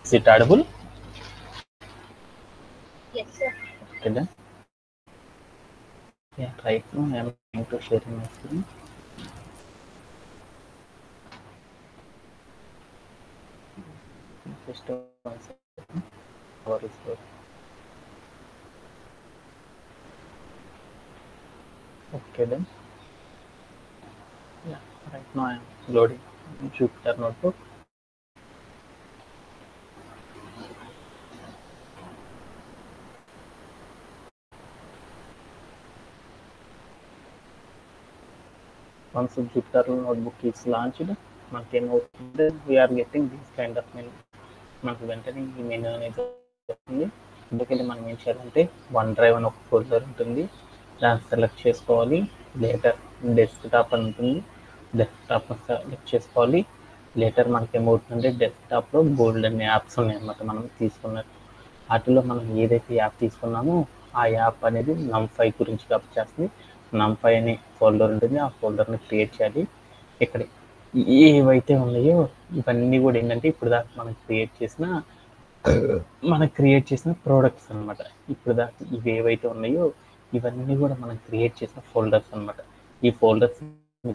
Is it audible? Yes, sir. Okay then. Yeah, right now I am trying to share my screen. Just one second. Power is low. Okay then. Yeah, right now I am loading Jupyter Notebook. Once the Jupyter Notebook is launched, we are getting this kind of menu. మనకు వెంటనే ఈ menu అనేది వస్తుంది. అందుకని మనం ఏం చేయాలంటే one drive అని ఒక ఫోల్డర్ ఉంటుంది, దాన్ని సెలెక్ట్ చేసుకోవాలి. లేటర్ డెస్క్టాప్ అని ఉంటుంది, డెస్క్టాప్ సెలెక్ట్ చేసుకోవాలి. లేటర్ మనకి ఏమవుతుందంటే డెస్క్టాప్లో బోల్డ్ అనే యాప్స్ ఉన్నాయి అన్నమాట. మనం తీసుకున్నట్టు వాటిలో మనం ఏదైతే యాప్ తీసుకున్నామో ఆ యాప్ అనేది NumPy గురించి కాబట్టి చేస్తుంది. NumPy అనే ఫోల్డర్ ఉంటుంది, ఆ ఫోల్డర్ని క్రియేట్ చేయాలి. ఇక్కడ ఏవైతే ఉన్నాయో ఇవన్నీ కూడా ఏంటంటే ఇప్పుడు దాకా మనం క్రియేట్ చేసిన ప్రోడక్ట్స్ అనమాట. ఇప్పుడు దాకా ఇవి ఏవైతే ఉన్నాయో ఇవన్నీ కూడా మనం క్రియేట్ చేసిన ఫోల్డర్స్ అనమాట. ఈ ఫోల్డర్స్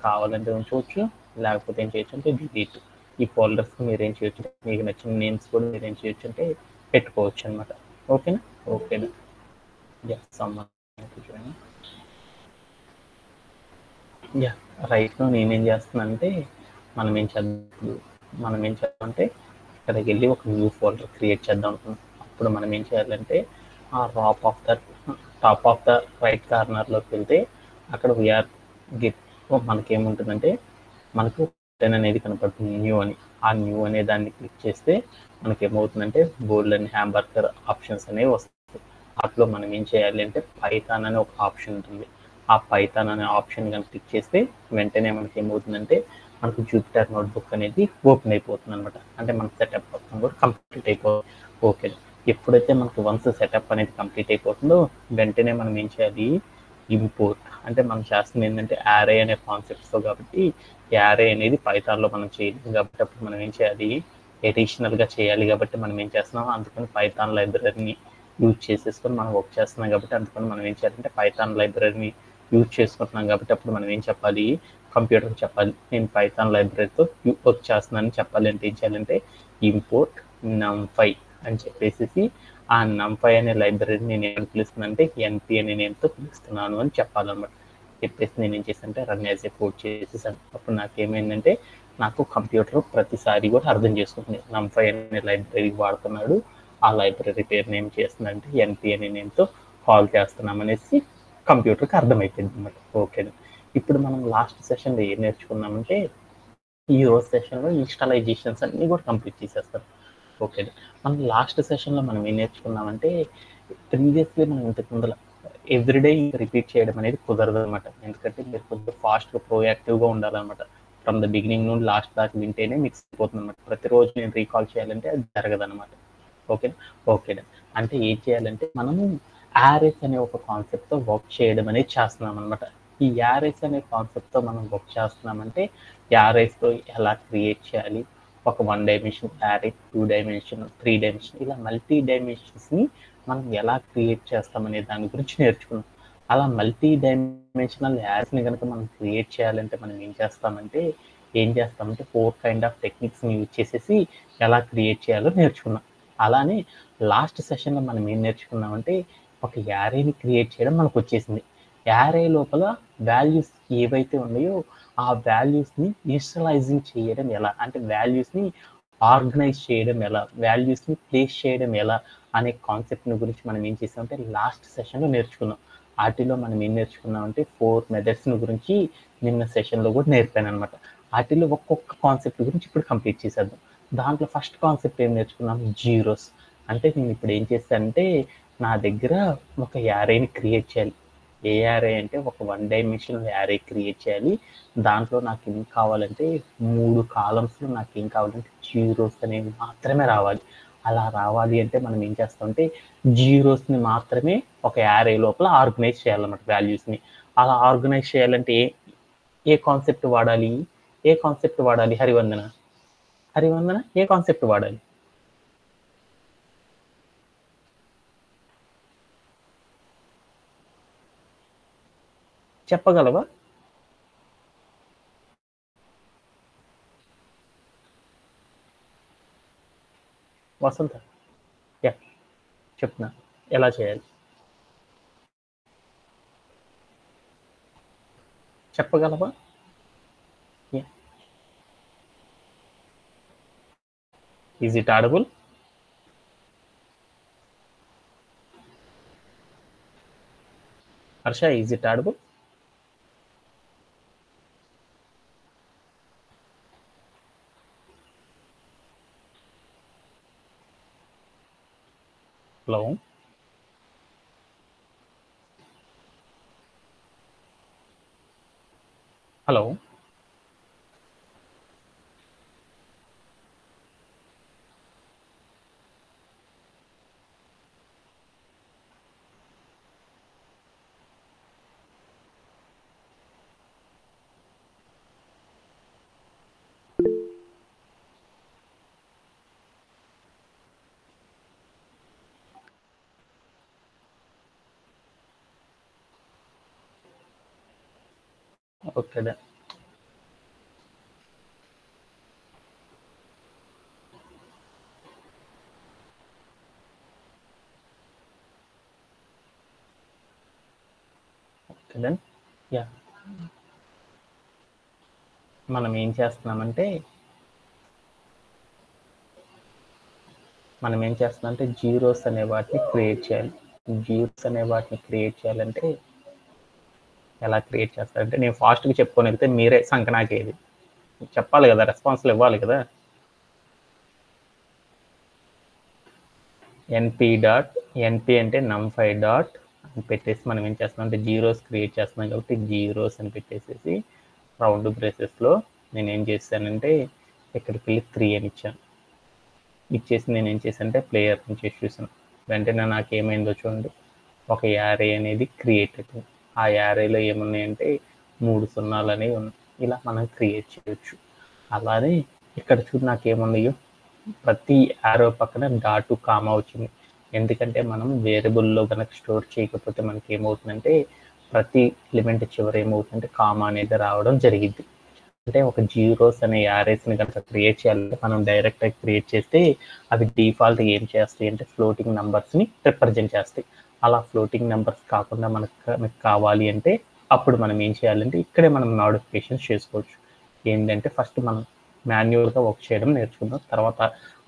కావాలంటే ఉంచవచ్చు, లేకపోతే ఏం చేయొచ్చు అంటే డిలీట్. ఈ ఫోల్డర్స్ మీరు ఏం చేయొచ్చు, మీకు నచ్చిన నేమ్స్ కూడా మీరు ఏం చేయొచ్చు అంటే పెట్టుకోవచ్చు అనమాట. ఓకేనా? ఓకేనా? యా రైట్ నో నేనేం చేస్తున్నానంటే మనం ఏం చేద్దామంటే ఇక్కడికి వెళ్ళి ఒక న్యూ ఫోల్డర్ క్రియేట్ చేద్దాం అనుకున్నాం. అప్పుడు మనం ఏం చేయాలంటే ఆ టాప్ ఆఫ్ ద రైట్ కార్నర్లోకి వెళ్తే అక్కడ వీఆర్ గిట్ మనకేముంటుందంటే మనకు బటన్ అనేది కనపడుతుంది, న్యూ అని. ఆ న్యూ అనే దాన్ని క్లిక్ చేస్తే మనకేమవుతుందంటే బోల్డ్ అండ్ హ్యాంబర్గర్ ఆప్షన్స్ అనేవి వస్తాయి. అట్లో మనం ఏం చేయాలి అంటే పైథాన్ అనే ఒక ఆప్షన్ ఉంటుంది. ఆ పైథాన్ అనే ఆప్షన్ కనుక క్లిక్ చేస్తే వెంటనే మనకి ఏమవుతుందంటే మనకు జూపిటర్ నోట్బుక్ అనేది ఓపెన్ అయిపోతుంది అనమాట. అంటే మన సెటప్ మొత్తం కూడా కంప్లీట్ అయిపోతుంది. ఓకే, ఎప్పుడైతే మనకు వన్స్ సెటప్ అనేది కంప్లీట్ అయిపోతుందో వెంటనే మనం ఏం చేయాలి, ఇంపోర్ట్. అంటే మనం చేస్తుంది ఏంటంటే యారే అనే కాన్సెప్ట్స్తో, కాబట్టి యారే అనేది పైథాన్లో మనం చేయలేము కాబట్టి అప్పుడు మనం ఏం చేయాలి, ఎడిషనల్గా చేయాలి. కాబట్టి మనం ఏం చేస్తున్నాం, అందుకని పైథాన్ లైబ్రరీని యూజ్ చేసేసుకొని మనం వర్క్ చేస్తున్నాం. కాబట్టి అందుకని మనం ఏం చేయాలంటే పైథాన్ లైబ్రరీని యూజ్ చేసుకుంటున్నాం. కాబట్టి అప్పుడు మనం ఏం చెప్పాలి, కంప్యూటర్కి చెప్పాలి నేను పైథాన్ లైబ్రరీతో వర్క్ చేస్తున్నానని చెప్పాలి. అంటే ఏం చేయాలంటే ఇంపోర్ట్ NumPy అని చెప్పేసి ఆ NumPy అనే లైబ్రరీని నేను ఏం పిలుస్తున్నానంటే NP అనే నేమ్తో పిలుస్తున్నాను అని చెప్పాలన్నమాట. చెప్పేసి నేను ఏం చేశానంటే రన్ యాజ్ ఏ కోడ్ చేసేసాను. అప్పుడు నాకేమైందంటే నాకు కంప్యూటర్ ప్రతిసారి కూడా అర్థం చేసుకుంటుంది NumPy అనే లైబ్రరీ వాడుతున్నాడు, ఆ లైబ్రరీ పేరుని ఏం చేస్తుందంటే NP అనే నేమ్తో కాల్ చేస్తున్నాం అనేసి కంప్యూటర్కి అర్థమైపోయింది అనమాట. ఓకే, ఇప్పుడు మనం లాస్ట్ సెషన్లో ఏం నేర్చుకున్నామంటే ఈ రోజు సెషన్లో ఇన్స్టాలైజేషన్స్ అన్నీ కూడా కంప్లీట్ చేసేస్తాం. ఓకే, మనం లాస్ట్ సెషన్లో మనం ఏం నేర్చుకున్నామంటే ప్రీవియస్లీ మనం ఇంతకు ముందర ఎవ్రీడే రిపీట్ చేయడం అనేది కుదరదు అనమాట. ఎందుకంటే మీరు కొంచెం ఫాస్ట్గా ప్రోయాక్టివ్గా ఉండాలన్నమాట. ఫ్రమ్ ద బిగినింగ్ నుండి లాస్ట్ దాకా వింటేనే మీకు సరిపోతుంది అనమాట. ప్రతిరోజు నేను రీకాల్ చేయాలంటే అది జరగదనమాట. ఓకే, అంటే ఏం చేయాలంటే మనము యారేస్ అనే ఒక కాన్సెప్ట్తో వర్క్ చేయడం అనేది చేస్తున్నాం అనమాట. ఈ యారేస్ అనే కాన్సెప్ట్తో మనం వర్క్ చేస్తున్నామంటే యారేస్తో ఎలా క్రియేట్ చేయాలి, ఒక 1 డైమెన్షన్ యారే, 2 డైమెన్షన్, 3 డైమెన్షన్, ఇలా మల్టీ డైమెన్షన్స్ని మనం ఎలా క్రియేట్ చేస్తామనే దాని గురించి నేర్చుకున్నాం. అలా మల్టీ డైమెన్షనల్ యారేస్ని కనుక మనం క్రియేట్ చేయాలంటే మనం ఏం చేస్తామంటే 4 కైండ్ ఆఫ్ టెక్నిక్స్ని యూజ్ చేసేసి ఎలా క్రియేట్ చేయాలో నేర్చుకున్నాం. అలానే లాస్ట్ సెషన్లో మనం ఏం నేర్చుకున్నామంటే ఒక యారేని క్రియేట్ చేయడం మనకు వచ్చేసింది. యారే లోపల వాల్యూస్ ఏవైతే ఉన్నాయో ఆ వాల్యూస్ని ఇనిషియలైజింగ్ చేయడం ఎలా, అంటే వాల్యూస్ని ఆర్గనైజ్ చేయడం ఎలా, వాల్యూస్ని ప్లేస్ చేయడం ఎలా అనే కాన్సెప్ట్ని గురించి మనం ఏం చేసామంటే లాస్ట్ సెషన్లో నేర్చుకున్నాం. వాటిలో మనం ఏం నేర్చుకున్నామంటే 4 మెథడ్స్ని గురించి నిన్న సెషన్లో కూడా నేర్పాను అనమాట. వాటిలో ఒక్కొక్క కాన్సెప్ట్ గురించి ఇప్పుడు కంప్లీట్ చేసేద్దాం. దాంట్లో ఫస్ట్ కాన్సెప్ట్ ఏం నేర్చుకున్నాం, జీరోస్. అంటే నేను ఇప్పుడు ఏం చేస్తానంటే నా దగ్గర ఒక యారేని క్రియేట్ చేయాలి. ఏ యారే అంటే ఒక 1 డైమెన్షనల్ యారే క్రియేట్ చేయాలి. దాంట్లో నాకు ఏం కావాలంటే 3 కాలమ్స్లో నాకు ఏం కావాలంటే జీరోస్ అనేవి మాత్రమే రావాలి. అలా రావాలి అంటే మనం ఏం చేస్తామంటే జీరోస్ని మాత్రమే ఒక యారే లోపల ఆర్గనైజ్ చేయాలన్నమాట వాల్యూస్ని. అలా ఆర్గనైజ్ చేయాలంటే ఏ కాన్సెప్ట్ వాడాలి హరివందన ఏ కాన్సెప్ట్ వాడాలి? చెప్పగలవా? వసంత, యా, చెప్తున్నా ఎలా చేయాలి చెప్పగలవా? Yeah. Is it audible? Harsha, is it audible? Hello, hello. Okay దా. Okay then, yeah. మనం ఏం చేస్తున్నామంటే జీరోస్ అనే వాటిని క్రియేట్ చేయాలి. జీరోస్ అనే వాటిని క్రియేట్ చేయాలంటే ఎలా క్రియేట్ చేస్తారంటే, నేను ఫాస్ట్గా చెప్పుకొని వెళ్తే మీరే సంకనాకేది చెప్పాలి కదా, రెస్పాన్స్లు ఇవ్వాలి కదా. ఎన్పి డాట్, ఎన్పి అంటే num5 డాట్ అని పెట్టేసి మనం ఏం చేస్తున్నాం అంటే జీరోస్ క్రియేట్ చేస్తున్నాం కాబట్టి జీరోస్ అని పెట్టేసేసి రౌండ్ బ్రేసెస్లో నేను ఏం చేశానంటే ఇక్కడికి వెళ్ళి 3 అని ఇచ్చాను. ఇచ్చేసి నేను ఏం చేశానంటే ప్లేయర్ నుంచి చూసాను. వెంటనే నాకు ఏమైందో చూడండి, ఒక యారే అనేది క్రియేట్ అవుతుంది. ఆ యారేలో ఏమున్నాయంటే 3 సున్నాలు అనేవి ఉన్నాయి. ఇలా మనం క్రియేట్ చేయొచ్చు. అలానే ఇక్కడ చూడు నాకేమున్నాయో, ప్రతి యారో పక్కన డాటు కామా వచ్చింది. ఎందుకంటే మనం వేరియబుల్లో కనుక స్టోర్ చేయకపోతే మనకి ఏమవుతుందంటే ప్రతి ఎలిమెంట్ చివరి ఏమవుతుందంటే కామా అనేది రావడం జరిగింది. అంటే ఒక జీరోస్ అనే యారేస్ని కనుక క్రియేట్ చేయాలంటే మనం డైరెక్ట్గా క్రియేట్ చేస్తే అవి డిఫాల్ట్ ఏం చేస్తాయి అంటే ఫ్లోటింగ్ నెంబర్స్ని రిప్రజెంట్ చేస్తాయి. అలా ఫ్లోటింగ్ నెంబర్స్ కాకుండా మనకు కావాలి అంటే అప్పుడు మనం ఏం చేయాలంటే ఇక్కడే మనం మోడిఫికేషన్స్ చేసుకోవచ్చు. ఏంటంటే ఫస్ట్ మనం మాన్యువల్గా వర్క్ చేయడం నేర్చుకుందాం, తర్వాత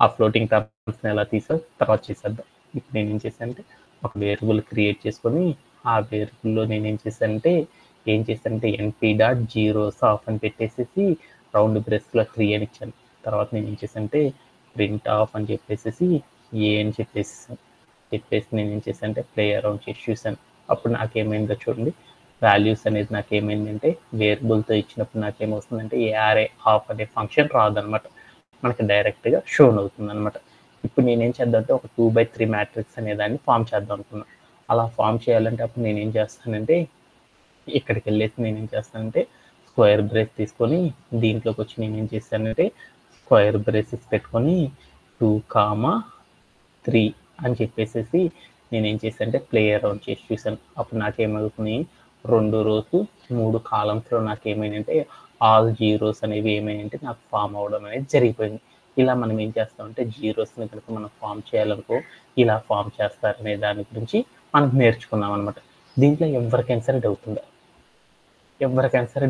ఆ ఫ్లోటింగ్ టర్మ్స్ని ఎలా తీసో తర్వాత చేసేద్దాం. ఇప్పుడు నేను ఏం చేశానంటే ఒక వేరియబుల్ క్రియేట్ చేసుకొని ఆ వేరియబుల్లో నేను ఏం చేశానంటే ఎన్పి డాట్ జీరోస్ ఆఫ్ అని పెట్టేసేసి రౌండ్ బ్రేస్లో 3 అని ఇచ్చాను. తర్వాత నేను ఏం చేశానంటే ప్రింట్ ఆఫ్ అని చెప్పేసి ఏ అని చెప్పేసి నేను ఏం చేశానంటే ప్లే అరౌండ్ చేసి చూశాను. అప్పుడు నాకేమైందో చూడండి, వాల్యూస్ అనేది నాకేమైందంటే వేరియబుల్తో ఇచ్చినప్పుడు నాకేమవుతుందంటే ఏఆర్ఏ ఆఫ్ అనే ఫంక్షన్ రాదనమాట, మనకి డైరెక్ట్గా షోన్ అవుతుంది అనమాట. ఇప్పుడు నేనేం చేద్దామంటే ఒక 2/3 మ్యాట్రిక్స్ అనే దాన్ని ఫామ్ చేద్దాం అనుకున్నాను. అలా ఫామ్ చేయాలంటే అప్పుడు నేనేం చేస్తానంటే ఇక్కడికి వెళ్ళేసి నేనేం చేస్తానంటే స్క్వేర్ బ్రేస్ తీసుకొని దీంట్లోకి వచ్చి నేనేం చేస్తానంటే స్క్వేర్ బ్రేసెస్ పెట్టుకొని 2,3 అని చెప్పేసి నేనేం చేశానంటే ప్లే అరౌండ్ చేసి చూసాను. అప్పుడు నాకేమవుతుంది, 2 రోస్ 3 కాలమ్స్లో నాకేమైందంటే ఆల్ జీరోస్ అనేవి ఏమైందంటే నాకు ఫామ్ అవడం అనేది జరిగిపోయింది. ఇలా మనం ఏం చేస్తామంటే జీరోస్ని కనుక మనం ఫామ్ చేయాలనుకో ఇలా ఫామ్ చేస్తారనే దాని గురించి మనం నేర్చుకున్నాం అనమాట. దీంట్లో ఎవరికైనా సరే డౌట్ ఉందా? ఎవరికైనా సరే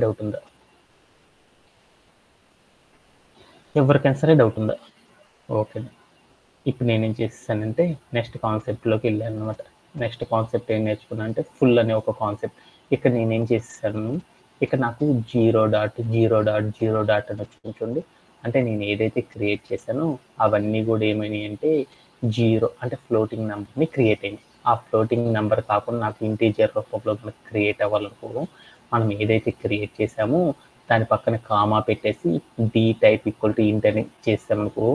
డౌట్ ఉందా? ఓకే, ఇప్పుడు నేనేం చేసేసానంటే నెక్స్ట్ కాన్సెప్ట్లోకి వెళ్ళాను అనమాట. నెక్స్ట్ కాన్సెప్ట్ ఏం నేర్చుకున్నా అంటే ఫుల్ అనే ఒక కాన్సెప్ట్. ఇక్కడ నేనేం చేసేసాను, ఇక్కడ నాకు 0.0.0 అని వచ్చింది చూడండి. అంటే నేను ఏదైతే క్రియేట్ చేశానో అవన్నీ కూడా ఏమైనాయి అంటే 0 అంటే ఫ్లోటింగ్ నెంబర్ని క్రియేట్ అయింది. ఆ ఫ్లోటింగ్ నెంబర్ కాకుండా నాకు ఇంటీజర్ రూపంలో మనకు క్రియేట్ అవ్వాలనుకో మనం ఏదైతే క్రియేట్ చేసామో దాని పక్కన కామా పెట్టేసి డి టైప్ ఈక్వల్ టు ఇంట్ అని చేసామనుకో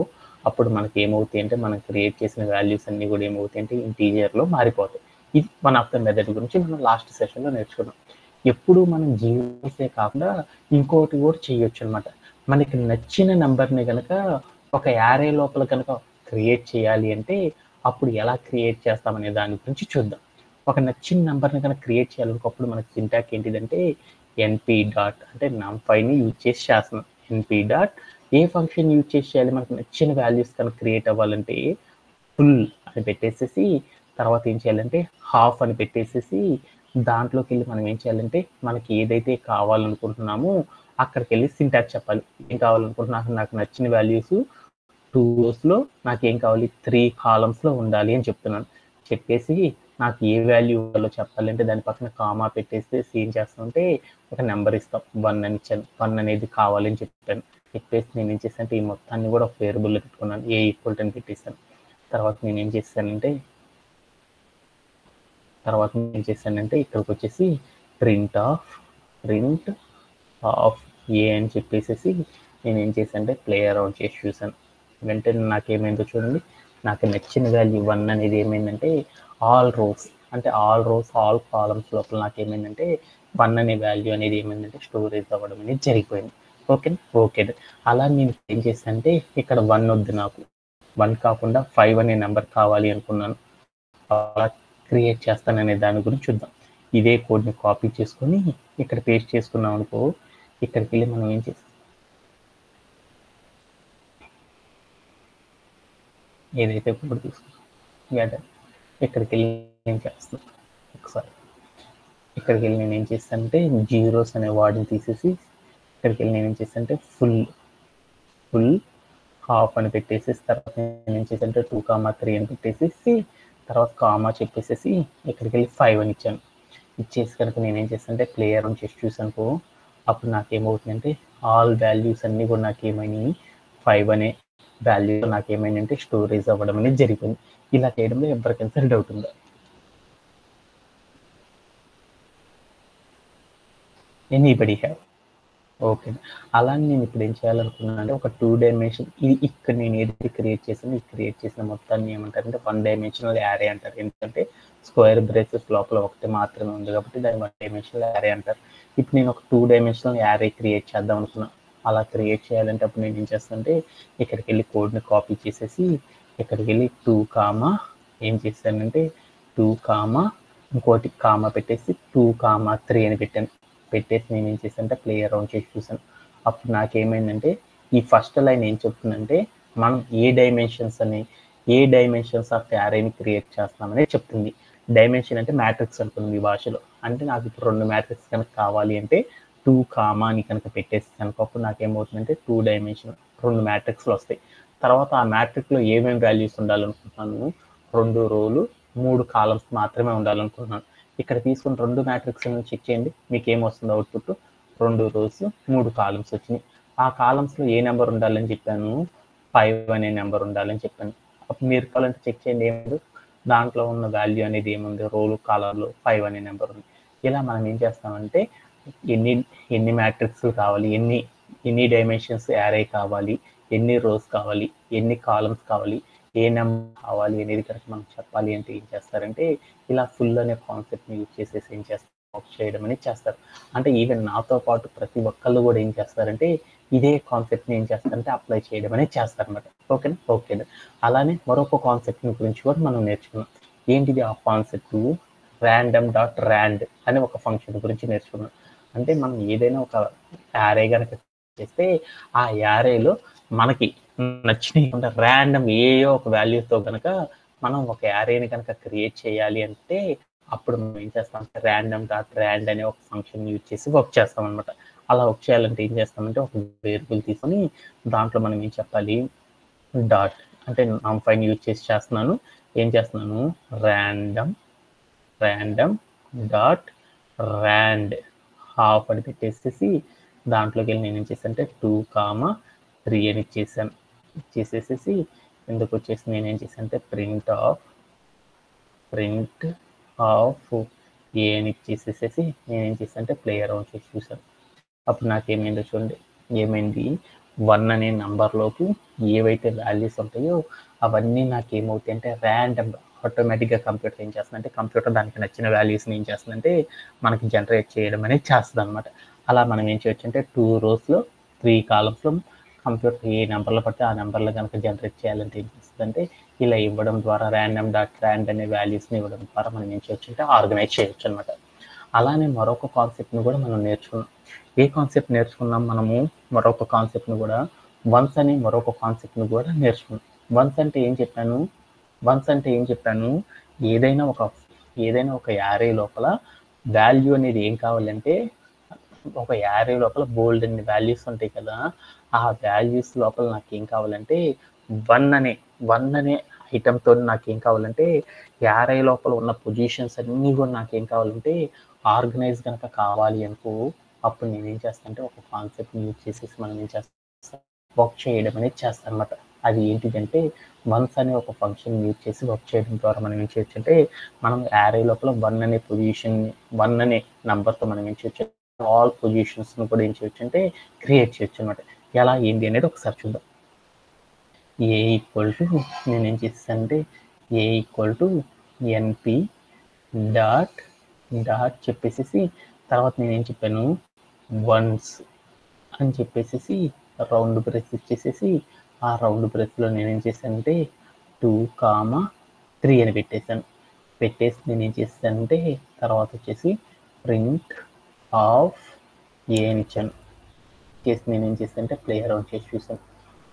అప్పుడు మనకి ఏమవుతాయి అంటే మనం క్రియేట్ చేసిన వాల్యూస్ అన్ని కూడా ఏమవుతాయి అంటే ఇంటీజర్లో మారిపోతాయి. ఇది వన్ ఆఫ్ ద మెథడ్ గురించి మనం లాస్ట్ సెషన్లో నేర్చుకున్నాం. ఎప్పుడు మనం జీరోసే కాకుండా ఇంకోటి కూడా చేయొచ్చు అనమాట. మనకి నచ్చిన నెంబర్ని కనుక ఒక యారే లోపల కనుక క్రియేట్ చేయాలి అంటే అప్పుడు ఎలా క్రియేట్ చేస్తామనే దాని గురించి చూద్దాం. ఒక నచ్చిన నెంబర్ని కనుక క్రియేట్ చేయాలనుకోప్పుడు మనకి సింటాక్ ఏంటిదంటే ఎన్పి డాట్ అంటే నమ్5ని యూజ్ చేసి చేస్తున్నాం. ఎన్పి డాట్ ఏ ఫంక్షన్ యూజ్ చేసి చేయాలి, మనకు నచ్చిన వాల్యూస్ కనుక క్రియేట్ అవ్వాలంటే ఫుల్ అని పెట్టేసేసి తర్వాత ఏం చేయాలంటే హాఫ్ అని పెట్టేసేసి దాంట్లోకి వెళ్ళి మనం ఏం చేయాలంటే మనకి ఏదైతే కావాలనుకుంటున్నామో అక్కడికి వెళ్ళి సింటాక్స్ చెప్పాలి. ఏం కావాలనుకుంటున్నా, నాకు నచ్చిన వాల్యూస్ 2 రోస్లో నాకు ఏం కావాలి 3 కాలమ్స్లో ఉండాలి అని చెప్తున్నాను. చెప్పేసి నాకు ఏ వాల్యూ ఇవ్వాలో చెప్పాలంటే దాని పక్కన కామా పెట్టేసి ఏం చేస్తామంటే ఒక నెంబర్ ఇస్తాం. 1 అని ఇచ్చాను. 1 అనేది కావాలి అని చెప్పాను. చెప్పేసి నేను ఏం చేస్తానంటే ఈ మొత్తాన్ని కూడా ఒక వేరియబుల్లో పెట్టుకున్నాను. ఏ ఈక్వల్ టు అని పెట్టేస్తాను. తర్వాత నేను ఏం చేస్తానంటే ఇక్కడికి వచ్చేసి ప్రింట్ ఆఫ్ ఏ అని చెప్పేసి నేను ఏం చేశానంటే ప్లే అరౌండ్ చేసి చూసాను. వెంటనే నాకేమైందో చూడండి, నాకు నచ్చిన వాల్యూ 1 అనేది ఏమైందంటే ఆల్ రోస్ ఆల్ కాలమ్స్ లోపల నాకేమైందంటే 1 అనే వాల్యూ అనేది ఏమైందంటే స్టోరేజ్ అవ్వడం అనేది జరిగిపోయింది. ఓకే అలా నేను ఏం చేశానంటే ఇక్కడ 1 వద్దు, నాకు 1 కాకుండా 5 అనే నెంబర్ కావాలి అనుకున్నాను. అలా క్రియేట్ చేస్తాననే దాని గురించి చూద్దాం. ఇదే కోడ్ని కాపీ చేసుకొని ఇక్కడ పేస్ట్ చేసుకున్నాం అనుకో, ఇక్కడికి వెళ్ళి మనం ఏం చేస్తాం, ఏదైతే కోడ్ తీసుకున్నాం ఇక్కడికి వెళ్ళి ఏం చేస్తాం, ఒకసారి ఇక్కడికి వెళ్ళి నేను ఏం చేస్తానంటే జీరోస్ అనే వార్డుని తీసేసి ఇక్కడికి వెళ్ళి నేను ఏం చేస్తానంటే ఫుల్ హాఫ్ అని పెట్టేసేసి తర్వాత నేను ఏం చేశానంటే 2,3 అని పెట్టేసేసి తర్వాత కామా చెప్పేసేసి ఇక్కడికి వెళ్ళి 5 అని ఇచ్చాను. ఇచ్చేసి కనుక నేను ఏం చేస్తానంటే ప్లే అరౌండ్ చేసి చూసాను. అప్పుడు నాకేమవుతుందంటే ఆల్ వాల్యూస్ అన్నీ కూడా నాకేమైనాయి 5 అనే వాల్యూ నాకేమైందంటే స్టోరేజ్ అవ్వడం అనేది జరిగింది. ఇలా చేయడంలో ఎవరికైనా డౌట్ ఉందా? Anybody have? ఓకే. అలానే నేను ఇప్పుడు ఏం చేయాలనుకున్నాను అంటే ఒక 2 డైమెన్షన్ ఇక్కడ నేను ఏదైతే క్రియేట్ చేసిన మొత్తాన్ని ఏమంటారంటే 1 డైమెన్షనల్ యారే అంటారు. ఎందుకంటే స్క్వేర్ బ్రేసెస్ లోపల ఒకటి మాత్రమే ఉంది కాబట్టి దాన్ని 1 డైమెన్షనల్ యారే అంటారు. ఇప్పుడు నేను ఒక 2 డైమెన్షనల్ యారే క్రియేట్ చేద్దాం అనుకున్నాను. అలా క్రియేట్ చేయాలంటే అప్పుడు నేను ఏం చేస్తానంటే ఇక్కడికి వెళ్ళి కోడ్ని కాపీ చేసేసి ఇక్కడికి వెళ్ళి 2 కామా ఏం చేశానంటే 2 కామా ఇంకోటి కామా పెట్టేసి 2,3 అని పెట్టేసి నేను ఏం చేశానంటే ప్లే అరౌండ్ చేసి చూసాను. అప్పుడు నాకేమైందంటే ఈ ఫస్ట్ లైన్ ఏం చెప్తుందంటే మనం ఏ డైమెన్షన్స్ ఆఫ్ యారేని క్రియేట్ చేస్తామని చెప్తుంది. డైమెన్షన్ అంటే మ్యాట్రిక్స్ అనుకుంది ఈ భాషలో. అంటే నాకు ఇప్పుడు 2 మ్యాట్రిక్స్ కనుక కావాలి అంటే 2 కామాని కనుక పెట్టేసి కనుక అప్పుడు నాకేమవుతుందంటే 2 డైమెన్షన్ 2 మ్యాట్రిక్స్లు వస్తాయి. తర్వాత ఆ మ్యాట్రిక్స్లో ఏమేమి వాల్యూస్ ఉండాలనుకుంటున్నాను, 2 రోలు 3 కాలమ్స్ మాత్రమే ఉండాలనుకుంటున్నాను. ఇక్కడ తీసుకుని 2 మ్యాట్రిక్స్ చెక్ చేయండి, మీకు ఏమొస్తుంది అవుట్పుట్ 2 రోస్ 3 కాలమ్స్ వచ్చినాయి. ఆ కాలమ్స్లో ఏ నెంబర్ ఉండాలని చెప్పాను, 5 అనే నెంబర్ ఉండాలని చెప్పాను. అప్పుడు మీరు కావాలంటే చెక్ చేయండి ఏముంది, దాంట్లో ఉన్న వాల్యూ అనేది ఏముంది, రోలు కాలంలో 5 అనే నెంబర్ ఉంది. ఇలా మనం ఏం చేస్తామంటే ఎన్ని మ్యాట్రిక్స్ కావాలి, ఎన్ని డైమెన్షన్స్ యారే కావాలి, ఎన్ని రోస్ కావాలి, ఎన్ని కాలమ్స్ కావాలి, ఏ నెంబర్ కావాలి అనేది కనుక మనం చెప్పాలి అంటే ఏం చేస్తారంటే ఇలా ఫుల్ అనే కాన్సెప్ట్ని యూజ్ చేసేసి ఏం చేస్తారు, చేయడం అనేది చేస్తారు. అంటే ఈవెన్ నాతో పాటు ప్రతి ఒక్కళ్ళు కూడా ఏం చేస్తారంటే ఇదే కాన్సెప్ట్ని ఏం చేస్తారంటే అప్లై చేయడం అనేది చేస్తారనమాట. ఓకేనా. అలానే మరొక కాన్సెప్ట్ గురించి కూడా మనం నేర్చుకున్నాం. ఏంటిది ఆ కాన్సెప్ట్, random.rand అనే ఒక ఫంక్షన్ గురించి నేర్చుకున్నాం. అంటే మనం ఏదైనా ఒక యారే కనుక చేస్తే ఆ యారేలో మనకి నచ్చిన ర్యాండమ్ ఏయో ఒక వాల్యూతో కనుక మనం ఒక యారేని కనుక క్రియేట్ చేయాలి అంటే అప్పుడు మనం ఏం చేస్తాం, random.rand అనే ఒక ఫంక్షన్ యూజ్ చేసి వర్క్ చేస్తాం అనమాట. అలా వర్క్ చేయాలంటే ఏం చేస్తామంటే ఒక వేరియబుల్ తీసుకొని దాంట్లో మనం ఏం చెప్పాలి, డాట్ అంటే నమ్5 యూజ్ చేసి చేస్తున్నాను, ఏం చేస్తున్నాను random.rand హాఫ్ అని పెట్టేసేసి దాంట్లోకి వెళ్ళి నేను ఏం చేశానంటే 2,3 అని ఇచ్చేసేసి ఎందుకు వచ్చేసి నేను ఏం చేశానంటే ప్రింట్ ఆఫ్ ఏ అని ఇచ్చేసేసి నేను ఏం చేశానంటే ప్లే అరౌండ్ చేసి చూసాను. అప్పుడు నాకేమైందో చూడండి, ఏమైంది 1 అనే నంబర్లోకి ఏవైతే వాల్యూస్ ఉంటాయో అవన్నీ నాకు ఏమవుతాయి అంటే ర్యాండమ్గా ఆటోమేటిక్గా కంప్యూటర్ ఏం చేస్తుందంటే కంప్యూటర్ దానికి నచ్చిన వాల్యూస్ని ఏం చేస్తుందంటే మనకి జనరేట్ చేయడం అనేది చేస్తుంది అనమాట. అలా మనం ఏం చేయొచ్చు అంటే 2 రోస్లో 3 కాలమ్స్లో కంప్యూటర్ ఏ నెంబర్లో పడితే ఆ నెంబర్లో కనుక జనరేట్ చేయాలంటే ఏం చేస్తుంది, చేస్తుంది అంటే ఇలా ఇవ్వడం ద్వారా random.rand అనే వాల్యూస్ని ఇవ్వడం ద్వారా మనం ఏం చేయొచ్చు అంటే ఆర్గనైజ్ చేయొచ్చు అనమాట. అలానే మరొక కాన్సెప్ట్ని కూడా మనం నేర్చుకున్నాం. ఏ కాన్సెప్ట్ నేర్చుకున్నాం మనము? మరొక కాన్సెప్ట్ని కూడా వన్స్ అని మరొక కాన్సెప్ట్ని కూడా నేర్చుకున్నాం. వన్స్ అంటే ఏం చెప్పాను? ఏదైనా ఒక యారే లోపల వాల్యూ అనేది ఏం కావాలంటే ఒక యారే లోపల బోల్డ్ అన్ని వాల్యూస్ ఉంటాయి కదా, ఆ వాల్యూస్ లోపల నాకు ఏం కావాలంటే వన్ అనే ఐటమ్తో నాకేం కావాలంటే యారే లోపల ఉన్న పొజిషన్స్ అన్నీ కూడా నాకేం కావాలంటే ఆర్గనైజ్ కనుక కావాలి అనుకో, అప్పుడు నేనేం చేస్తానంటే ఒక కాన్సెప్ట్ని యూజ్ చేసేసి మనం ఏం చేస్తాం వర్క్ చేయడం అనేది చేస్తాం అనమాట. అది ఏంటిదంటే వన్స్ అనే ఒక ఫంక్షన్ యూజ్ చేసి వర్క్ చేయడం ద్వారా మనం ఏం చేయొచ్చు అంటే మనం యారే లోపల వన్ అనే నెంబర్తో మనం ఏం చేయొచ్చు ఆల్ పొజిషన్స్ను కూడా ఏం చేయొచ్చు అంటే క్రియేట్ చేయొచ్చు అనమాట. ఎలా ఏంటి అనేది ఒకసారి చూద్దాం. ఏ ఈక్వల్ టు నేనేం చేస్తానంటే ఏ ఈక్వల్ టు ఎన్పి డాట్ చెప్పేసి తర్వాత నేనేం చెప్పాను వన్స్ అని చెప్పేసి రౌండ్ బ్రేస్ ఇచ్చేసేసి ఆ రౌండ్ బ్రేస్లో నేనేం చేశానంటే 2,3 అని పెట్టేసి నేనేం చేశానంటే తర్వాత వచ్చేసి ప్రింట్ ఆఫ్ ఏ అని ఇచ్చాను. నేనేం చేశానంటే ప్లే అరౌండ్ చేసి చూసాను.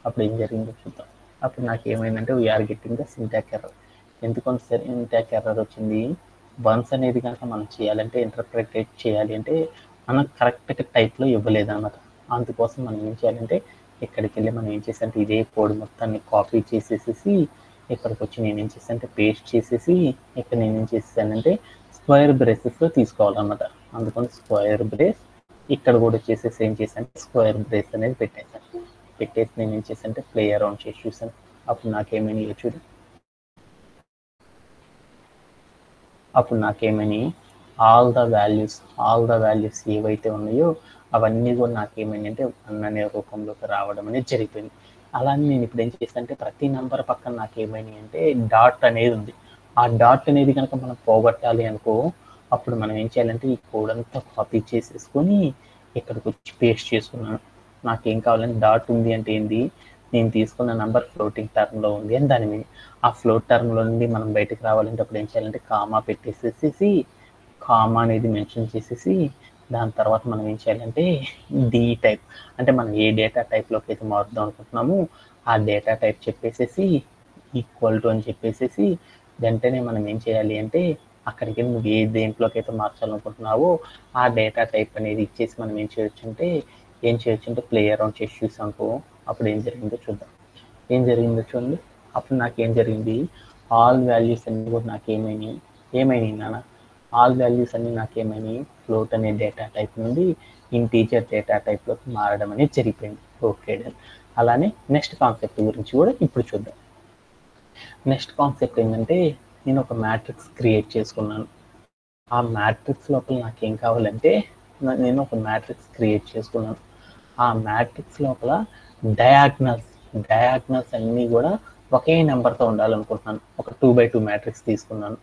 అప్పుడు ఏం జరిగిందో చూద్దాం. అప్పుడు నాకు ఏమైందంటే వీఆర్ గెట్టింగ్ ద సింటాక్ ఎర్రర్. ఎందుకంటే సింటాక్ ఎర్రర్ వచ్చింది? వన్స్ అనేది కనుక మనం చేయాలంటే ఇంటర్ప్రిటేట్ చేయాలి అంటే మనం కరెక్ట్ టైప్లో ఇవ్వలేదు అన్నమాట. అందుకోసం మనం ఏం చేయాలంటే ఇక్కడికి వెళ్ళి మనం ఏం చేసామంటే ఇదే కోడ్ మొత్తాన్ని కాపీ చేసేసి ఇక్కడికి వచ్చి నేనేం చేశానంటే పేస్ట్ చేసేసి ఇక్కడ నేనేం చేసానంటే స్క్వేర్ బ్రేసెస్లో తీసుకోవాలన్నమాట. అందుకని స్క్వేర్ బ్రేస్ ఇక్కడ కూడా వచ్చేసేసి ఏం చేశాను స్క్వేర్ బ్రేస్ అనేది పెట్టేసి నేను ఏం చేశానంటే ప్లే అరౌండ్ చేసి చూసాను. అప్పుడు నాకేమని చూడు, అప్పుడు నాకేమని ఆల్ ద వాల్యూస్ ఏవైతే ఉన్నాయో అవన్నీ కూడా నాకేమైంది అంటే వన్ అనే రూపంలోకి రావడం అనేది జరిగిపోయింది. అలానే నేను ఇప్పుడు ఏం చేస్తాను అంటే ప్రతి నెంబర్ పక్కన నాకేమైంది అంటే డాట్ అనేది ఉంది. ఆ డాట్ అనేది కనుక మనం పోగొట్టాలి అనుకో, అప్పుడు మనం ఏం చేయాలంటే ఈ కోడ్ అంతా కాపీ చేసేసుకొని ఇక్కడికి వచ్చి పేస్ట్ చేసుకున్నాను. నాకేం కావాలంటే డాట్ ఉంది అంటే ఏంది, నేను తీసుకున్న నెంబర్ ఫ్లోటింగ్ టర్మ్లో ఉంది అని దాని మీద ఆ ఫ్లోట్ టర్మ్లో నుండి మనం బయటకు రావాలంటే అప్పుడు ఏం చేయాలంటే కామా పెట్టేసేసి కామా అనేది మెన్షన్ చేసేసి దాని తర్వాత మనం ఏం చేయాలంటే డి టైప్ అంటే మనం ఏ డేటా టైప్లోకి అయితే మారుద్దాం అనుకుంటున్నామో ఆ డేటా టైప్ చెప్పేసేసి ఈక్వల్ టు అని చెప్పేసేసి వెంటనే మనం ఏం చేయాలి అంటే అక్కడికి నువ్వు ఏ దేంట్లోకి అయితే మార్చాలనుకుంటున్నావో ఆ డేటా టైప్ అనేది ఇచ్చేసి మనం ఏం చేయొచ్చు అంటే ప్లే అరౌండ్ చేసి చూసానుకో అప్పుడు ఏం జరిగిందో చూద్దాం. చూడండి. అప్పుడు నాకేం జరిగింది, ఆల్ వాల్యూస్ అన్ని కూడా ఏమైనాయి నాన్న, ఆల్ వాల్యూస్ అన్ని నాకేమైనాయి ఫ్లోట్ అనే డేటా టైప్ నుండి ఇంటీజర్ డేటా టైప్లోకి మారడం అనేది జరిగిపోయింది. Okay done. అలానే నెక్స్ట్ కాన్సెప్ట్ గురించి కూడా ఇప్పుడు చూద్దాం. నెక్స్ట్ కాన్సెప్ట్ ఏంటంటే నేను ఒక మ్యాట్రిక్స్ క్రియేట్ చేసుకున్నాను. ఆ మ్యాట్రిక్స్ లోపల నాకేం కావాలంటే నేను ఒక మ్యాట్రిక్స్ క్రియేట్ చేసుకున్నాను. ఆ మ్యాట్రిక్స్ లోపల డయాగ్నల్స్ అన్నీ కూడా ఒకే నెంబర్తో ఉండాలనుకుంటున్నాను. ఒక 2x2 మ్యాట్రిక్స్ తీసుకున్నాను.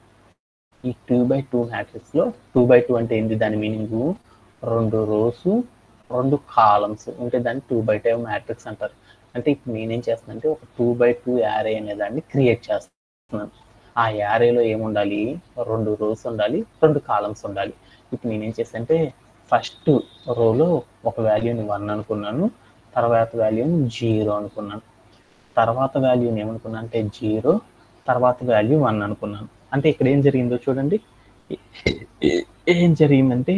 ఈ 2x2 మ్యాట్రిక్స్లో 2x2 అంటే ఏంటి, దాని మీనింగ్ 2 రోస్ 2 కాలమ్స్ ఉంటే దాన్ని 2x2 మ్యాట్రిక్స్ అంటారు. అంటే ఇప్పుడు నేనేం చేస్తున్నానంటే ఒక 2x2 యారే అనే దాన్ని క్రియేట్ చేస్తున్నాను. ఆ యారేలో ఏముండాలి, 2 రోస్ ఉండాలి, 2 కాలమ్స్ ఉండాలి. ఇప్పుడు నేనేం చేస్తానంటే ఫస్ట్ రోలో ఒక వాల్యూని 1 అనుకున్నాను, తర్వాత వాల్యూని 0 అనుకున్నాను, తర్వాత వాల్యూని ఏమనుకున్నాను అంటే 0, తర్వాత వాల్యూ 1 అనుకున్నాను. అంటే ఇక్కడ ఏం జరిగిందో చూడండి. ఏం జరిగిందంటే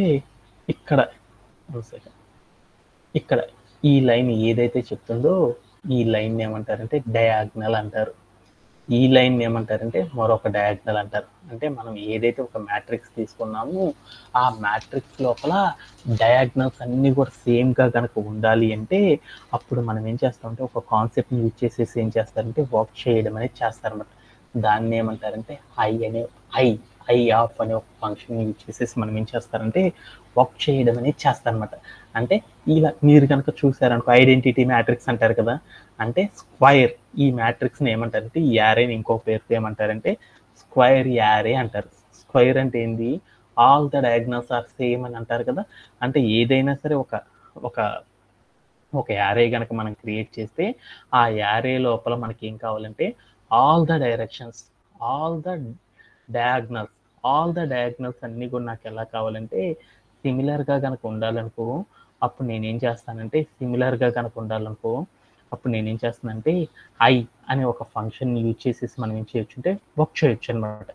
ఇక్కడ ఈ లైన్ ఏదైతే చెప్తుందో ఈ లైన్ ఏమంటారంటే డయాగ్నల్ అంటారు. ఈ లైన్ ఏమంటారంటే మరొక డయాగ్నల్ అంటారు. అంటే మనం ఏదైతే ఒక మ్యాట్రిక్స్ తీసుకున్నామో ఆ మ్యాట్రిక్స్ లోపల డయాగ్నల్స్ అన్నీ కూడా సేమ్గా కనుక ఉండాలి అంటే అప్పుడు మనం ఏం చేస్తామంటే ఒక కాన్సెప్ట్ని యూజ్ చేసేసి ఏం చేస్తారంటే వర్క్ చేయడం అనేది చేస్తారన్నమాట. దాన్ని ఏమంటారంటే ఐ ఆఫ్ అనే ఒక ఫంక్షన్ యూజ్ చేసేసి మనం ఏం చేస్తారంటే వర్క్ చేయడం అనేది చేస్తారనమాట. అంటే ఇలా మీరు కనుక చూసారనుకో ఐడెంటిటీ మ్యాట్రిక్స్ అంటారు కదా, అంటే స్క్వైర్ ఈ మ్యాట్రిక్స్ని ఏమంటారంటే ఈ యారేని ఇంకో పేరుతో ఏమంటారంటే స్క్వైర్ యారే అంటారు. స్క్వైర్ అంటే ఏంది, all the diagonals are same అని అంటారు కదా. అంటే ఏదైనా సరే ఒక యారే కనుక మనం క్రియేట్ చేస్తే ఆ యారే లోపల మనకి ఏం కావాలంటే all the directions, all the diagonals, అన్నీ కూడా నాకు ఎలా కావాలంటే సిమిలర్గా కనుక ఉండాలనుకో, అప్పుడు నేనేం చేస్తానంటే ఐ అనే ఒక ఫంక్షన్ యూజ్ చేసేసి మనం ఏం చేయొచ్చు అంటే వర్క్ చేయొచ్చు అనమాట.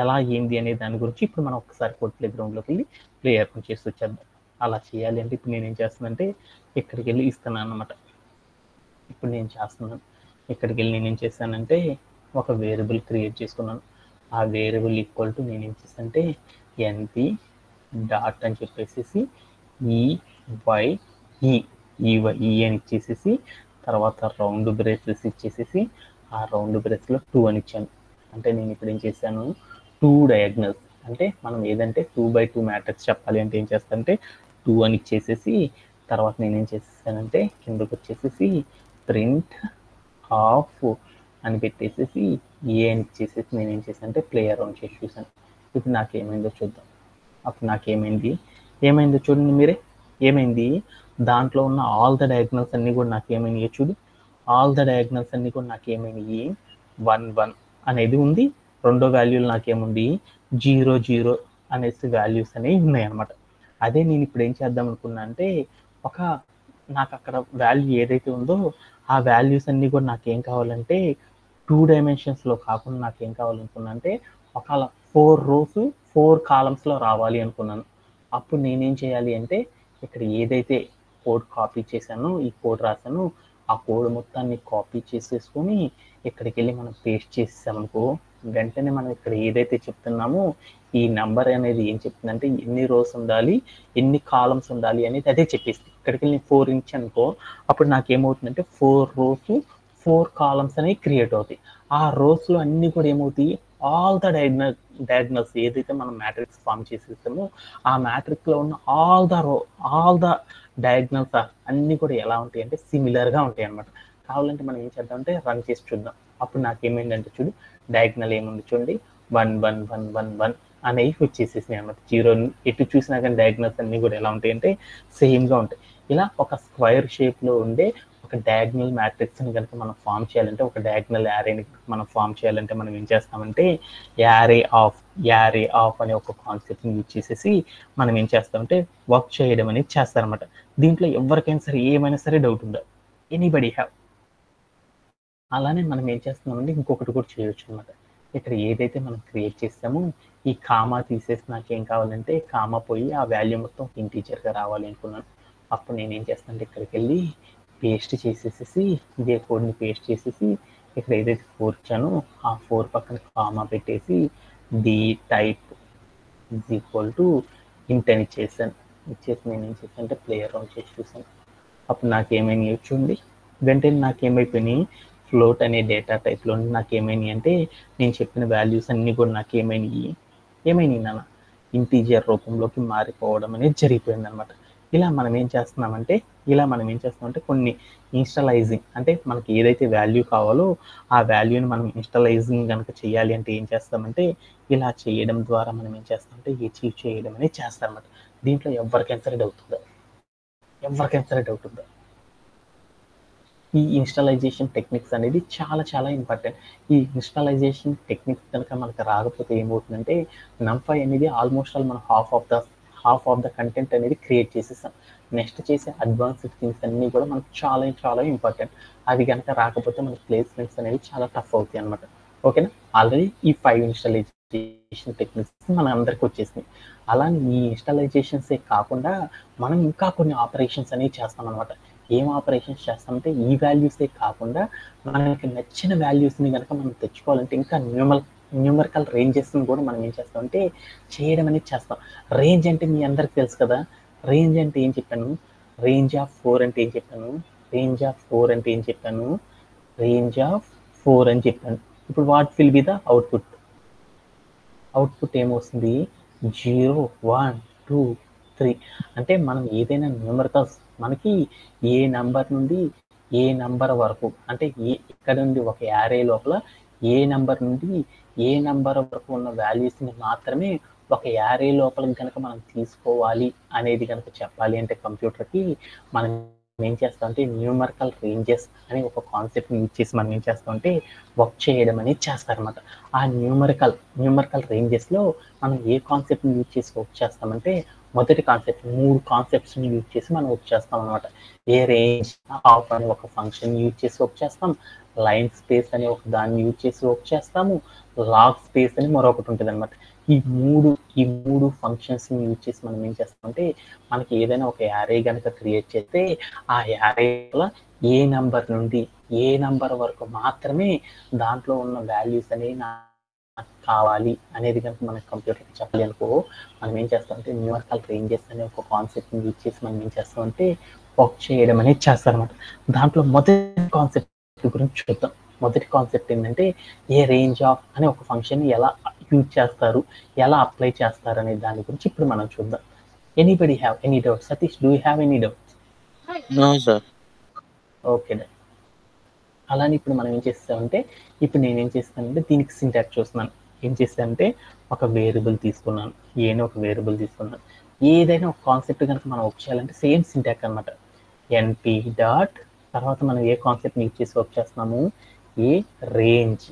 ఎలా ఏంది అనే దాని గురించి ఇప్పుడు మనం ఒకసారి కోడ్ ప్లే గ్రౌండ్లోకి వెళ్ళి ప్లే అర్పణ చేసి వచ్చేద్దాం. అలా చేయాలి అంటే ఇప్పుడు నేనేం చేస్తానంటే ఇక్కడికి వెళ్ళి ఇస్తున్నాను అనమాట. ఇప్పుడు నేను చేస్తున్నాను, ఇక్కడికి వెళ్ళి నేనేం చేశానంటే ఒక వేరియబుల్ క్రియేట్ చేసుకున్నాను. ఆ వేరియబుల్ ఈక్వల్ టు నేనేం చేస్తానంటే ఎన్పి డాట్ అని చెప్పేసి ఈవై అని ఇచ్చేసేసి తర్వాత రౌండ్ బ్రేసెస్ ఇచ్చేసేసి ఆ రౌండ్ బ్రేస్లో 2 అని ఇచ్చాను. అంటే నేను ఇప్పుడు ఏం చేశాను, 2 డయాగ్నల్స్ అంటే మనం ఏదంటే 2x2 మ్యాట్రిక్స్ చెప్పాలి అంటే ఏం చేస్తానంటే 2 అని ఇచ్చేసేసి తర్వాత నేనేం చేసేసానంటే కిందకు వచ్చేసేసి ప్రింట్ ఆఫ్ అని పెట్టేసేసి ఏ అని ఇచ్చేసేసి నేనేం చేశానంటే ప్లే అరౌండ్ చేసి చూసాను. ఇప్పుడు నాకేమైందో చూద్దాం. అప్పుడు ఏమైందో చూడండి మీరే. ఏమైంది, దాంట్లో ఉన్న ఆల్ ద డయాగ్నల్స్ అన్నీ కూడా నాకేమైనాయో చూడు. ఆల్ ద డయాగ్నల్స్ అన్నీ కూడా నాకేమైనాయి 1 అనేది ఉంది. రెండో వాల్యూలు నాకేముంది 0 అనేసి వాల్యూస్ అనేవి ఉన్నాయి అనమాట. అదే నేను ఇప్పుడు ఏం చేద్దాం అనుకున్నా అంటే నాకు అక్కడ వాల్యూ ఏదైతే ఉందో ఆ వాల్యూస్ అన్నీ కూడా నాకేం కావాలంటే 2 డైమెన్షన్స్లో కాకుండా నాకేం కావాలనుకున్నా అంటే ఒకవేళ 4 rows 4 columnsలో రావాలి అనుకున్నాను. అప్పుడు నేనేం చేయాలి అంటే ఇక్కడ ఏదైతే కోడ్ కాపీ చేశానో, ఈ కోడ్ రాశాను, ఆ కోడ్ మొత్తాన్ని కాపీ చేసేసుకొని ఇక్కడికి వెళ్ళి మనం పేస్ట్ చేసేసామనుకో, వెంటనే మనం ఇక్కడ ఏదైతే చెప్తున్నామో ఈ నెంబర్ అనేది ఏం చెప్తుందంటే ఎన్ని రోస్ ఉండాలి, ఎన్ని కాలమ్స్ ఉండాలి అనేది అదే చెప్పేస్తుంది. ఇక్కడికి వెళ్ళి 4 ఇంచ్ అనుకో, అప్పుడు నాకేమవుతుందంటే 4 rows 4 columns అనేవి క్రియేట్ అవుతాయి. ఆ రోస్లో అన్నీ కూడా ఏమవుతాయి, ఆల్ ద డయాగ్నల్స్ ఏదైతే మనం మ్యాట్రిక్స్ ఫామ్ చేసేస్తామో ఆ మ్యాట్రిక్స్లో ఉన్న ఆల్ ద డయాగ్నల్స్ అన్నీ కూడా ఎలా ఉంటాయి అంటే సిమిలర్గా ఉంటాయి అనమాట. కావాలంటే మనం ఏం చేద్దామంటే రన్ చేసి చూద్దాం. అప్పుడు నాకేమైందంటే చూడు, డయాగ్నల్ ఏముంది చూడండి 1 అనేవి వచ్చేసేసినాయి అనమాట. 0 ఎటు చూసినా కానీ డయాగ్నల్స్ అన్నీ కూడా ఎలా ఉంటాయి అంటే సేమ్గా ఉంటాయి. ఇలా ఒక స్క్వైర్ షేప్లో ఉండే ఒక డయాగ్నల్ మ్యాట్రిక్స్ని కనుక మనం ఫామ్ చేయాలంటే, ఒక డయాగ్నల్ యారేని మనం ఫామ్ చేయాలంటే మనం ఏం చేస్తామంటే యారే ఆఫ్ అనే ఒక కాన్సెప్ట్ని యూజ్ చేసేసి మనం ఏం చేస్తామంటే వర్క్ చేయడం అనేది చేస్తారనమాట. దీంట్లో ఎవరికైనా సరే ఏమైనా సరే డౌట్ ఉందా, ఎనీబడి హ్యావ్? అలానే మనం ఏం చేస్తున్నామంటే ఇంకొకటి కూడా చేయొచ్చు అనమాట. ఇక్కడ ఏదైతే మనం క్రియేట్ చేస్తామో ఈ కామా తీసేసి నాకేం కావాలంటే కామా పోయి ఆ వాల్యూ మొత్తం ఇంటీజర్గా రావాలి అనుకున్నాను. అప్పుడు నేను ఏం చేస్తానంటే ఇక్కడికి వెళ్ళి పేస్ట్ చేసేసి ఇదే కోడ్ని పేస్ట్ చేసేసి ఇక్కడ ఏదైతే 4 ఇచ్చానో ఆ 4 పక్కన కామా పెట్టేసి the type is equal to ఇంట్ అని ఇచ్చేసి నేను ఏం చేశానంటే ప్లే అరౌండ్ చేసి చూసాను. అప్పుడు నాకేమైనా చూడండి, వెంటనే నాకేమైపోయినాయి ఫ్లోట్ అనే డేటా టైప్లో నాకేమైనాయి అంటే నేను చెప్పిన వాల్యూస్ అన్నీ కూడా ఏమైనాయి నాన్న ఇంటీజర్ రూపంలోకి మారిపోవడం అనేది జరిగిపోయింది అనమాట. ఇలా మనం ఏం చేస్తున్నామంటే కొన్ని ఇన్స్టలైజింగ్ అంటే మనకి ఏదైతే వాల్యూ కావాలో ఆ వాల్యూని మనం ఇన్స్టలైజింగ్ కనుక చేయాలి అంటే ఏం చేస్తామంటే ఇలా చేయడం ద్వారా మనం ఏం చేస్తామంటే అచీవ్ చేయడం అనేది చేస్తామన్నమాట. దీంట్లో ఎవరికైనా సరే డౌట్ ఉందా? ఈ ఇన్స్టాలైజేషన్ టెక్నిక్స్ అనేది చాలా చాలా ఇంపార్టెంట్. ఈ ఇన్స్టాలైజేషన్ టెక్నిక్స్ కనుక మనకు రాకపోతే ఏమవుతుందంటే NumPy అనేది ఆల్మోస్ట్ ఆల్ మనం హాఫ్ ఆఫ్ ద కంటెంట్ అనేది క్రియేట్ చేసేసాం. నెక్స్ట్ చేసే అడ్వాన్స్డ్ థింగ్స్ అన్నీ కూడా మనకు చాలా చాలా ఇంపార్టెంట్. అవి కనుక రాకపోతే మన ప్లేస్మెంట్స్ అనేవి చాలా టఫ్ అవుతాయి అనమాట. ఓకేనా? ఆల్రెడీ ఈ 5 ఇన్స్టాలైజేషన్ టెక్నిక్స్ మన అందరికి వచ్చేసినాయి. అలానే ఈ ఇన్స్టాలైజేషన్సే కాకుండా మనం ఇంకా కొన్ని ఆపరేషన్స్ అనేవి చేస్తాం అనమాట. ఏం ఆపరేషన్స్ చేస్తామంటే ఈ వాల్యూసే కాకుండా మనకి నచ్చిన వాల్యూస్ని కనుక మనం తెచ్చుకోవాలంటే ఇంకా న్యూమరికల్ రేంజెస్ని కూడా మనం ఏం చేస్తామంటే చేయడం అనేది చేస్తాం. రేంజ్ అంటే మీ అందరికి తెలుసు కదా, రేంజ్ అంటే ఏం చెప్పాను, రేంజ్ ఆఫ్ 4 అంటే ఏం చెప్పాను, రేంజ్ ఆఫ్ 4 అని చెప్పాను. ఇప్పుడు what will be the output ఏమొస్తుంది 0 1 2 3 అంటే మనం ఏదైనా న్యూమరికల్స్ మనకి ఏ నంబర్ నుండి ఏ నంబర్ వరకు అంటే ఇక్కడ నుండి ఒక యారే లోపల ఏ నంబర్ నుండి ఏ నంబర్ వరకు ఉన్న వాల్యూస్ని మాత్రమే ఒక యారే లోపల కనుక మనం తీసుకోవాలి అనేది కనుక చెప్పాలి అంటే కంప్యూటర్కి మనం ఏం చేస్తామంటే న్యూమరికల్ రేంజెస్ అని ఒక కాన్సెప్ట్ని యూజ్ చేసి మనం ఏం చేస్తామంటే వర్క్ చేయడం అనేది చేస్తారనమాట. ఆ న్యూమరికల్ రేంజెస్లో మనం ఏ కాన్సెప్ట్ని యూజ్ చేసి వర్క్ చేస్తామంటే మొదటి కాన్సెప్ట్ 3 కాన్సెప్ట్స్ని యూజ్ చేసి మనం వర్క్ చేస్తాం అనమాట. ఏ రేంజ్ ఆఫ్ అని ఒక ఫంక్షన్ యూజ్ చేసి వర్క్ చేస్తాం, లైన్ స్పేస్ అని ఒక దాన్ని యూజ్ చేసి వర్క్ చేస్తాము, లాగ్ స్పేస్ అని మరొకటి ఉంటుంది అనమాట. ఈ మూడు ఫంక్షన్స్ని యూజ్ చేసి మనం ఏం చేస్తామంటే మనకి ఏదైనా ఒక యారే కనుక క్రియేట్ చేస్తే ఆ యారేలో ఏ నెంబర్ నుండి ఏ నెంబర్ వరకు మాత్రమే దాంట్లో ఉన్న వాల్యూస్ అనేవి నాకు కావాలి అనేది కనుక మనకి కంప్యూటర్కి చెప్పాలి అనుకో మనం ఏం చేస్తామంటే న్యూమరికల్ రేంజెస్ అనే ఒక కాన్సెప్ట్ని యూజ్ చేసి మనం ఏం చేస్తామంటే వర్క్ చేయడం అనేది చేస్తారనమాట. దాంట్లో మొదటి కాన్సెప్ట్ గురించి చూద్దాం. మొదటి కాన్సెప్ట్ ఏంటంటే ఏ రేంజ్ ఆఫ్ అనే ఒక ఫంక్షన్ యూజ్ చేస్తారు, ఎలా అప్లై చేస్తారు అనే దాని గురించి ఇప్పుడు మనం చూద్దాం. Anybody have any doubts? Satish, do you have any doubts? No sir. Okay, అలానే ఇప్పుడు మనం ఏం చేస్తామంటే ఇప్పుడు నేను ఏం చేస్తానంటే దీనికి సింటాక్స్ చూస్తున్నాను. ఏం చేస్తానంటే ఒక వేరియబుల్ తీసుకున్నాను, ఏని ఒక వేరియబుల్ తీసుకున్నాను. ఏదైనా ఒక కాన్సెప్ట్ కనుక మనం వర్క్ చేయాలంటే సేమ్ సింటాక్స్ అనమాట. ఎన్పి డాట్ తర్వాత మనం ఏ కాన్సెప్ట్ని యూజ్ చేసి వర్క్ చేస్తున్నాము, ఏ రేంజ్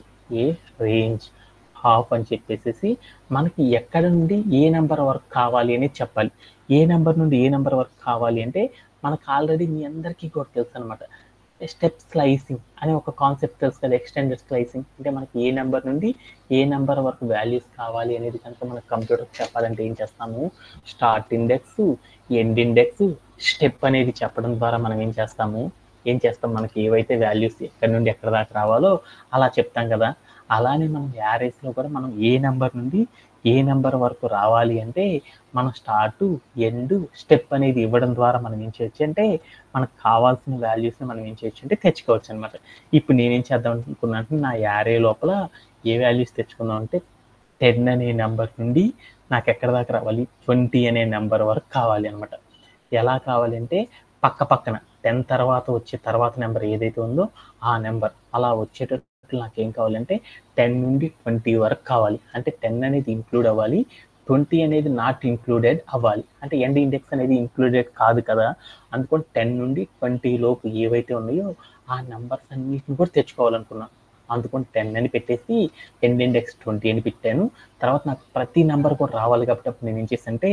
ఆఫ్ అని చెప్పేసి మనకి ఎక్కడ నుండి ఏ నెంబర్ వరకు కావాలి అనేది చెప్పాలి. ఏ నెంబర్ నుండి ఏ నెంబర్ వరకు కావాలి అంటే మనకు ఆల్రెడీ మీ అందరికీ కూడా తెలుసు అనమాట. స్టెప్ స్లైసింగ్ అనే ఒక కాన్సెప్ట్ తెలుసు కదా, ఎక్స్టెండెడ్ స్లైసింగ్ అంటే మనకి ఏ నెంబర్ నుండి ఏ నెంబర్ వరకు వాల్యూస్ కావాలి అనేది కనుక మనకు కంప్యూటర్కి చెప్పాలంటే ఏం చేస్తాము, start index, end index, step అనేది చెప్పడం ద్వారా మనం ఏం చేస్తాం, మనకి ఏవైతే వాల్యూస్ ఎక్కడి నుండి ఎక్కడ దాకా రావాలో అలా చెప్తాం కదా. అలానే మనం యారేస్లో కూడా మనం ఏ నెంబర్ నుండి ఏ నెంబర్ వరకు రావాలి అంటే మనం స్టార్ట్, ఎండ్, స్టెప్ అనేది ఇవ్వడం ద్వారా మనం ఏం చేయొచ్చు అంటే మనకు కావాల్సిన వాల్యూస్ని మనం ఏం చేయొచ్చు అంటే తెచ్చుకోవచ్చు అనమాట. ఇప్పుడు నేనేం చేద్దాం అనుకున్నాను, నా యారే లోపల ఏ వాల్యూస్ తెచ్చుకుందాం అంటే 10 అనే నెంబర్ నుండి నాకు ఎక్కడ దాకా రావాలి, 20 అనే నెంబర్ వరకు కావాలి అనమాట. ఎలా కావాలి అంటే పక్కన 10 తర్వాత నెంబర్ ఏదైతే ఉందో ఆ నెంబర్ అలా వచ్చేటట్టు నాకేం కావాలంటే 10 నుండి 20 వరకు కావాలి. అంటే 10 అనేది ఇంక్లూడ్ అవ్వాలి, 20 అనేది నాట్ ఇంక్లూడెడ్ అవ్వాలి. అంటే ఎండ్ ఇండెక్స్ అనేది ఇంక్లూడెడ్ కాదు కదా, అందుకని 10 నుండి 20 లోపు ఏవైతే ఉన్నాయో ఆ నెంబర్స్ అన్నిటిని కూడా తెచ్చుకోవాలనుకున్నాను. అందుకని 10 అని పెట్టేసి ఎండ్ ఇండెక్స్ 20 అని పెట్టాను. తర్వాత నాకు ప్రతి నెంబర్ కూడా రావాలి కాబట్టి అప్పుడు నేను ఏం చేశానంటే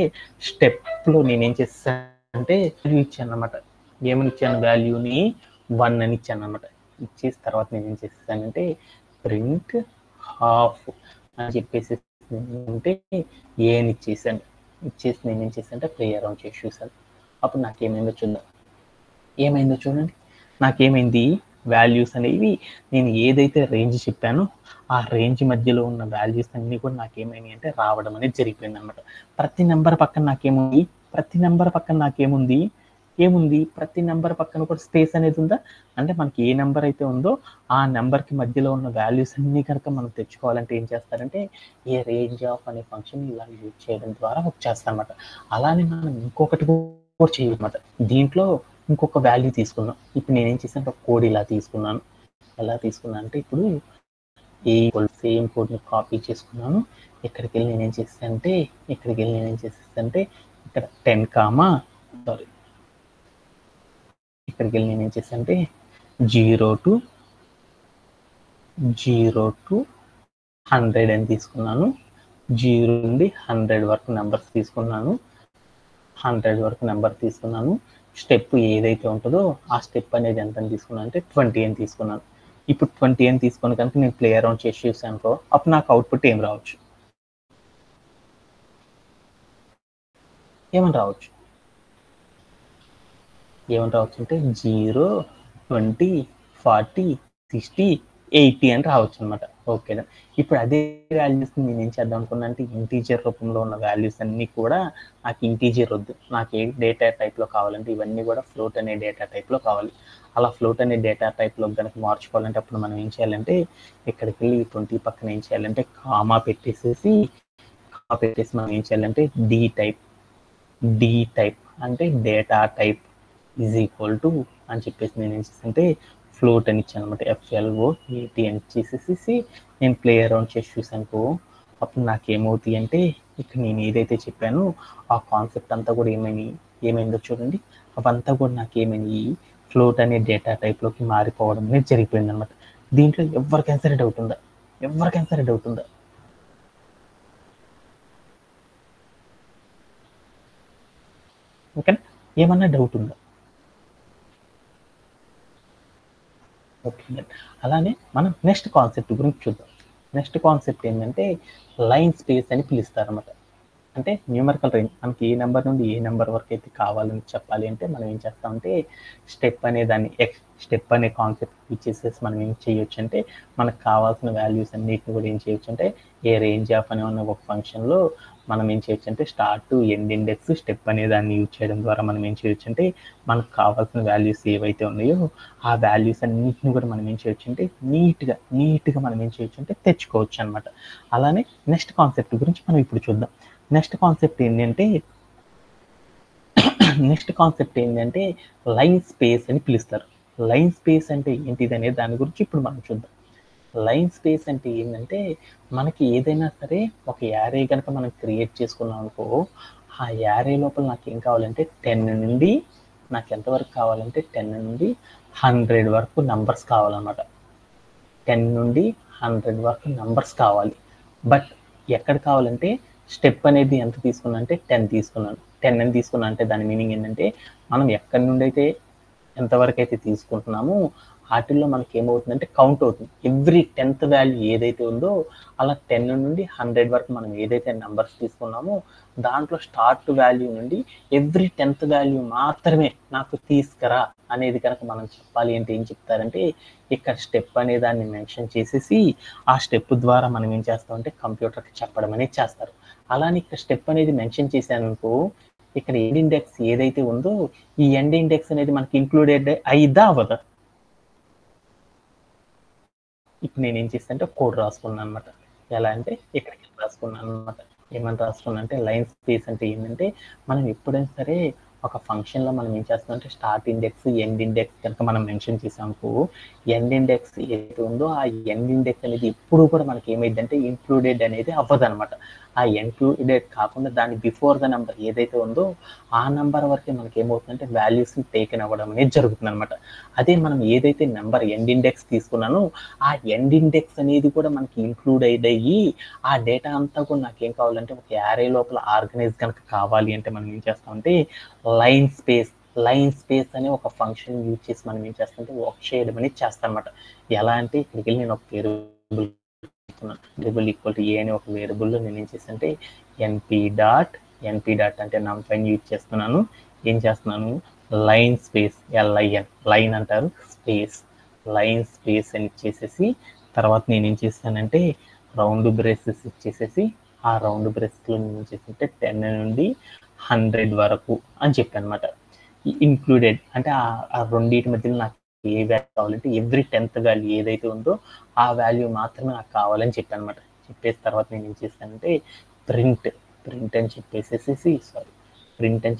స్టెప్లో నేనేం చేశానంటే వాల్యూ ఇచ్చాను అనమాట. ఏమని ఇచ్చాను, వాల్యూని 1 అని ఇచ్చాను అనమాట. ఇచ్చేసి తర్వాత నేను ఏం చేస్తానంటే ప్రింట్ హాఫ్ అని చెప్పేసి అంటే ఏ అని ఇచ్చేసాను. ఇచ్చేసి నేను ఏం చేశానంటే ప్లే అరౌండ్ చేసి చూసాను. అప్పుడు నాకేమైందో చూద్దాం. ఏమైందో చూడండి, నాకేమైంది, వాల్యూస్ అనేవి నేను ఏదైతే రేంజ్ చెప్పానో ఆ రేంజ్ మధ్యలో ఉన్న వాల్యూస్ అన్నీ కూడా నాకేమైనాయి అంటే రావడం అనేది జరిగిపోయింది అనమాట. ప్రతి నెంబర్ పక్కన నాకేముంది, ప్రతి నెంబర్ పక్కన కూడా స్పేస్ అనేది ఉందా, అంటే మనకి ఏ నెంబర్ అయితే ఉందో ఆ నెంబర్కి మధ్యలో ఉన్న వాల్యూస్ అన్నీ కనుక మనం తెచ్చుకోవాలంటే ఏం చేస్తారంటే ఏ రేంజ్ ఆఫ్ అనే ఫంక్షన్ ఇలా యూజ్ చేయడం ద్వారా వచ్చేస్తారనమాట. అలానే మనం ఇంకొకటి కూడా చేయమాట, దీంట్లో ఇంకొక వాల్యూ తీసుకున్నాం. ఇప్పుడు నేనేం చేశాను, ఒక కోడ్ ఇలా తీసుకున్నాను. ఎలా తీసుకున్నాను అంటే ఇప్పుడు సేమ్ కోడ్ని కాపీ చేసుకున్నాను. ఇక్కడికి వెళ్ళి నేనేం చేస్తానంటే ఇక్కడ 0 to 100 అని తీసుకున్నాను. 0 నుండి 100 వరకు నెంబర్స్ తీసుకున్నాను. 100 వరకు నెంబర్ తీసుకున్నాను. స్టెప్ ఏదైతే ఉంటుందో ఆ స్టెప్ అనేది ఎంత అని తీసుకున్నాను అంటే 20 అని తీసుకున్నాను. ఇప్పుడు 20 అని తీసుకుని కనుక నేను ప్లే అరౌండ్ చేసి చూసాను, అప్పుడు నాకు అవుట్పుట్ ఏం రావచ్చు, ఏమని రావచ్చు అంటే 0, 20, 40, 60, 80 అని రావచ్చు అనమాట. ఓకేనా, ఇప్పుడు అదే వాల్యూస్ నేను ఏం చేద్దాం అనుకున్నా అంటే ఇంటీజర్ రూపంలో ఉన్న వాల్యూస్ అన్నీ కూడా నాకు ఇంటీజర్ వద్దు, నాకు ఏ డేటా టైప్లో కావాలంటే ఇవన్నీ కూడా ఫ్లోట్ అనే డేటా టైప్లో కావాలి. అలా ఫ్లోట్ అనే డేటా టైప్లో కనుక మార్చుకోవాలంటే అప్పుడు మనం ఏం చేయాలంటే ఇక్కడికి వెళ్ళి 20 పక్కన ఏం చేయాలంటే కామా పెట్టేసి మనం ఏం చేయాలంటే డి టైప్ అంటే data type is equal to అని చెప్పేసి నేను ఏం చేస్తానంటే ఫ్లోట్ అని ఇచ్చాను అనమాట. FLOAT అని చేసేసి నేను ప్లే అరౌండ్ చేసి చూసాను, అప్పుడు నాకు ఏమవుతాయి అంటే ఇక్కడ నేను ఏదైతే చెప్పానో ఆ కాన్సెప్ట్ అంతా కూడా ఏమైందో చూడండి, అవంతా కూడా నాకేమైంది ఫ్లోట్ అనే డేటా టైప్లోకి మారిపోవడం అనేది జరిగిపోయింది అనమాట. దీంట్లో ఎవరికైనా సరే డౌట్ ఉందా? ఎవరికైనా సరే డౌట్ ఉందా? ఓకేనా? ఏమన్నా డౌట్ ఉందా? ఓకే, అలానే మనం నెక్స్ట్ కాన్సెప్ట్ గురించి చూద్దాం. నెక్స్ట్ కాన్సెప్ట్ ఏంటంటే లైన్ స్పేస్ అని పిలుస్తారు అన్నమాట. అంటే న్యూమరికల్ రేంజ్, మనకి ఏ నెంబర్ నుండి ఏ నెంబర్ వరకు అయితే కావాలని చెప్పాలి అంటే మనం ఏం చేస్తామంటే స్టెప్ అనే దాన్ని స్టెప్ అనే కాన్సెప్ట్ ఇచ్చేసేసి మనం ఏం చేయొచ్చు అంటే మనకు కావాల్సిన వాల్యూస్ అన్నిటిని కూడా ఏం చేయొచ్చు అంటే ఏ రేంజ్ ఆఫ్ అనే ఉన్న ఒక ఫంక్షన్లో మనం ఏం చేయొచ్చు అంటే start to end index step అనే దాన్ని యూజ్ చేయడం ద్వారా మనం ఏం చేయొచ్చు అంటే మనకు కావాల్సిన వాల్యూస్ ఏవైతే ఉన్నాయో ఆ వాల్యూస్ అన్నిటిని కూడా మనం ఏం చేయొచ్చు అంటే నీట్గా మనం ఏం చేయొచ్చు అంటే తెచ్చుకోవచ్చు అనమాట. అలానే నెక్స్ట్ కాన్సెప్ట్ గురించి మనం ఇప్పుడు చూద్దాం. నెక్స్ట్ కాన్సెప్ట్ ఏంటంటే లైన్ స్పేస్ అని పిలుస్తారు. లైన్ స్పేస్ అంటే ఏంటిది అనే దాని గురించి ఇప్పుడు మనం చూద్దాం. లైన్ స్పేస్ అంటే ఏంటంటే మనకి ఏదైనా సరే ఒక యారే కనుక మనం క్రియేట్ చేసుకున్నాం అనుకో, ఆ యారే లోపల నాకు ఏం కావాలంటే 10 నుండి నాకు ఎంతవరకు కావాలంటే 10 నుండి 100 వరకు నంబర్స్ కావాలన్నమాట. 10 నుండి 100 వరకు నంబర్స్ కావాలి. బట్ ఎక్కడ కావాలంటే స్టెప్ అనేది ఎంత తీసుకున్నా అంటే 10 తీసుకున్నాను. 10 అని తీసుకున్నా అంటే దాని మీనింగ్ ఏంటంటే మనం ఎక్కడి నుండి అయితే ఎంతవరకు అయితే తీసుకుంటున్నామో వాటిల్లో మనకి ఏమవుతుందంటే కౌంట్ అవుతుంది. ఎవ్రీ 10th వాల్యూ ఏదైతే ఉందో అలా 10 నుండి 100 వరకు మనం ఏదైతే నెంబర్స్ తీసుకున్నామో దాంట్లో స్టార్ట్ వాల్యూ నుండి ఎవ్రీ 10th వాల్యూ మాత్రమే నాకు తీసుకురా అనేది కనుక మనం చెప్పాలి అంటే ఏం చెప్తారంటే ఇక్కడ స్టెప్ అనే దాన్ని మెన్షన్ చేసేసి ఆ స్టెప్ ద్వారా మనం ఏం చేస్తామంటే కంప్యూటర్కి చెప్పడం అనేది చేస్తారు. అలానే ఇక్కడ స్టెప్ అనేది మెన్షన్ చేశానుకో ఇక్కడ ఎండ్ ఇండెక్స్ ఏదైతే ఉందో ఈ ఎండ్ ఇండెక్స్ అనేది మనకి ఇంక్లూడెడ్ అయిద్దా అవ్వదా? ఇప్పుడు నేను ఏం చేస్తాను అంటే కోడ్ రాసుకున్నాను అనమాట. ఎలా అంటే ఇక్కడికి రాసుకున్నాను అనమాట. ఏమని రాసుకున్నా అంటే లైన్ స్పేస్ అంటే ఏంటంటే మనం ఎప్పుడైనా సరే ఒక ఫంక్షన్లో మనం ఏం చేస్తాం అంటే స్టార్ట్ ఇండెక్స్ ఎండ్ ఇండెక్స్ కనుక మనం మెన్షన్ చేసాము, ఎండ్ ఇండెక్స్ ఏదైతే ఉందో ఆ ఎండ్ ఇండెక్స్ అనేది ఎప్పుడు కూడా మనకి ఏమైందంటే ఇంక్లూడెడ్ అనేది అవ్వదు అనమాట. ఆ ఇంక్లూడెడ్ కాకుండా దాని బిఫోర్ ద నెంబర్ ఏదైతే ఉందో ఆ నెంబర్ వరకే మనకి ఏమవుతుందంటే వాల్యూస్ టేకెన్ అవ్వడం అనేది జరుగుతుంది అనమాట. అదే మనం ఏదైతే నెంబర్ ఎండ్ ఇండెక్స్ తీసుకున్నానో ఆ ఎండ్ ఇండెక్స్ అనేది కూడా మనకి ఇంక్లూడ్ అయ్యి ఆ డేటా అంతా కూడా నాకు ఏం కావాలంటే ఒక యారే లోపల ఆర్గనైజ్ కనుక కావాలి అంటే మనం ఏం చేస్తామంటే లైన్ స్పేస్ అనే ఒక ఫంక్షన్ యూజ్ చేసి మనం ఏం చేస్తామంటే వర్క్ చేయడం అనేది చేస్తాం అనమాట. ఎలా అంటే ఇక్కడికి వెళ్ళి నేను ఒక వేరియబుల్ ఈక్వల్ టు ఏ అనే ఒక వేరియబుల్లో నేను ఏం చేస్తానంటే ఎన్పీ డాట్ అంటే నంపైన యూజ్ చేస్తున్నాను. ఏం చేస్తున్నాను లైన్ స్పేస్ లైన్ అంటారు లైన్ స్పేస్ అని ఇచ్చేసేసి తర్వాత నేను ఏం చేస్తానంటే రౌండ్ బ్రేసెస్ ఇచ్చేసేసి ఆ రౌండ్ బ్రేసెస్లో నేను ఏం చేస్తుంటే 10 నుండి 100 వరకు అని చెప్పాను అనమాట. ఇంక్లూడెడ్ అంటే ఆ రెండింటి మధ్యలో నాకు ఏ వాల్యూ కావాలంటే ఎవ్రీ 10th వాల్యూ ఏదైతే ఉందో ఆ వాల్యూ మాత్రమే నాకు కావాలని చెప్పాను అనమాట. చెప్పేసిన తర్వాత నేను ఏం చేస్తానంటే ప్రింట్ అని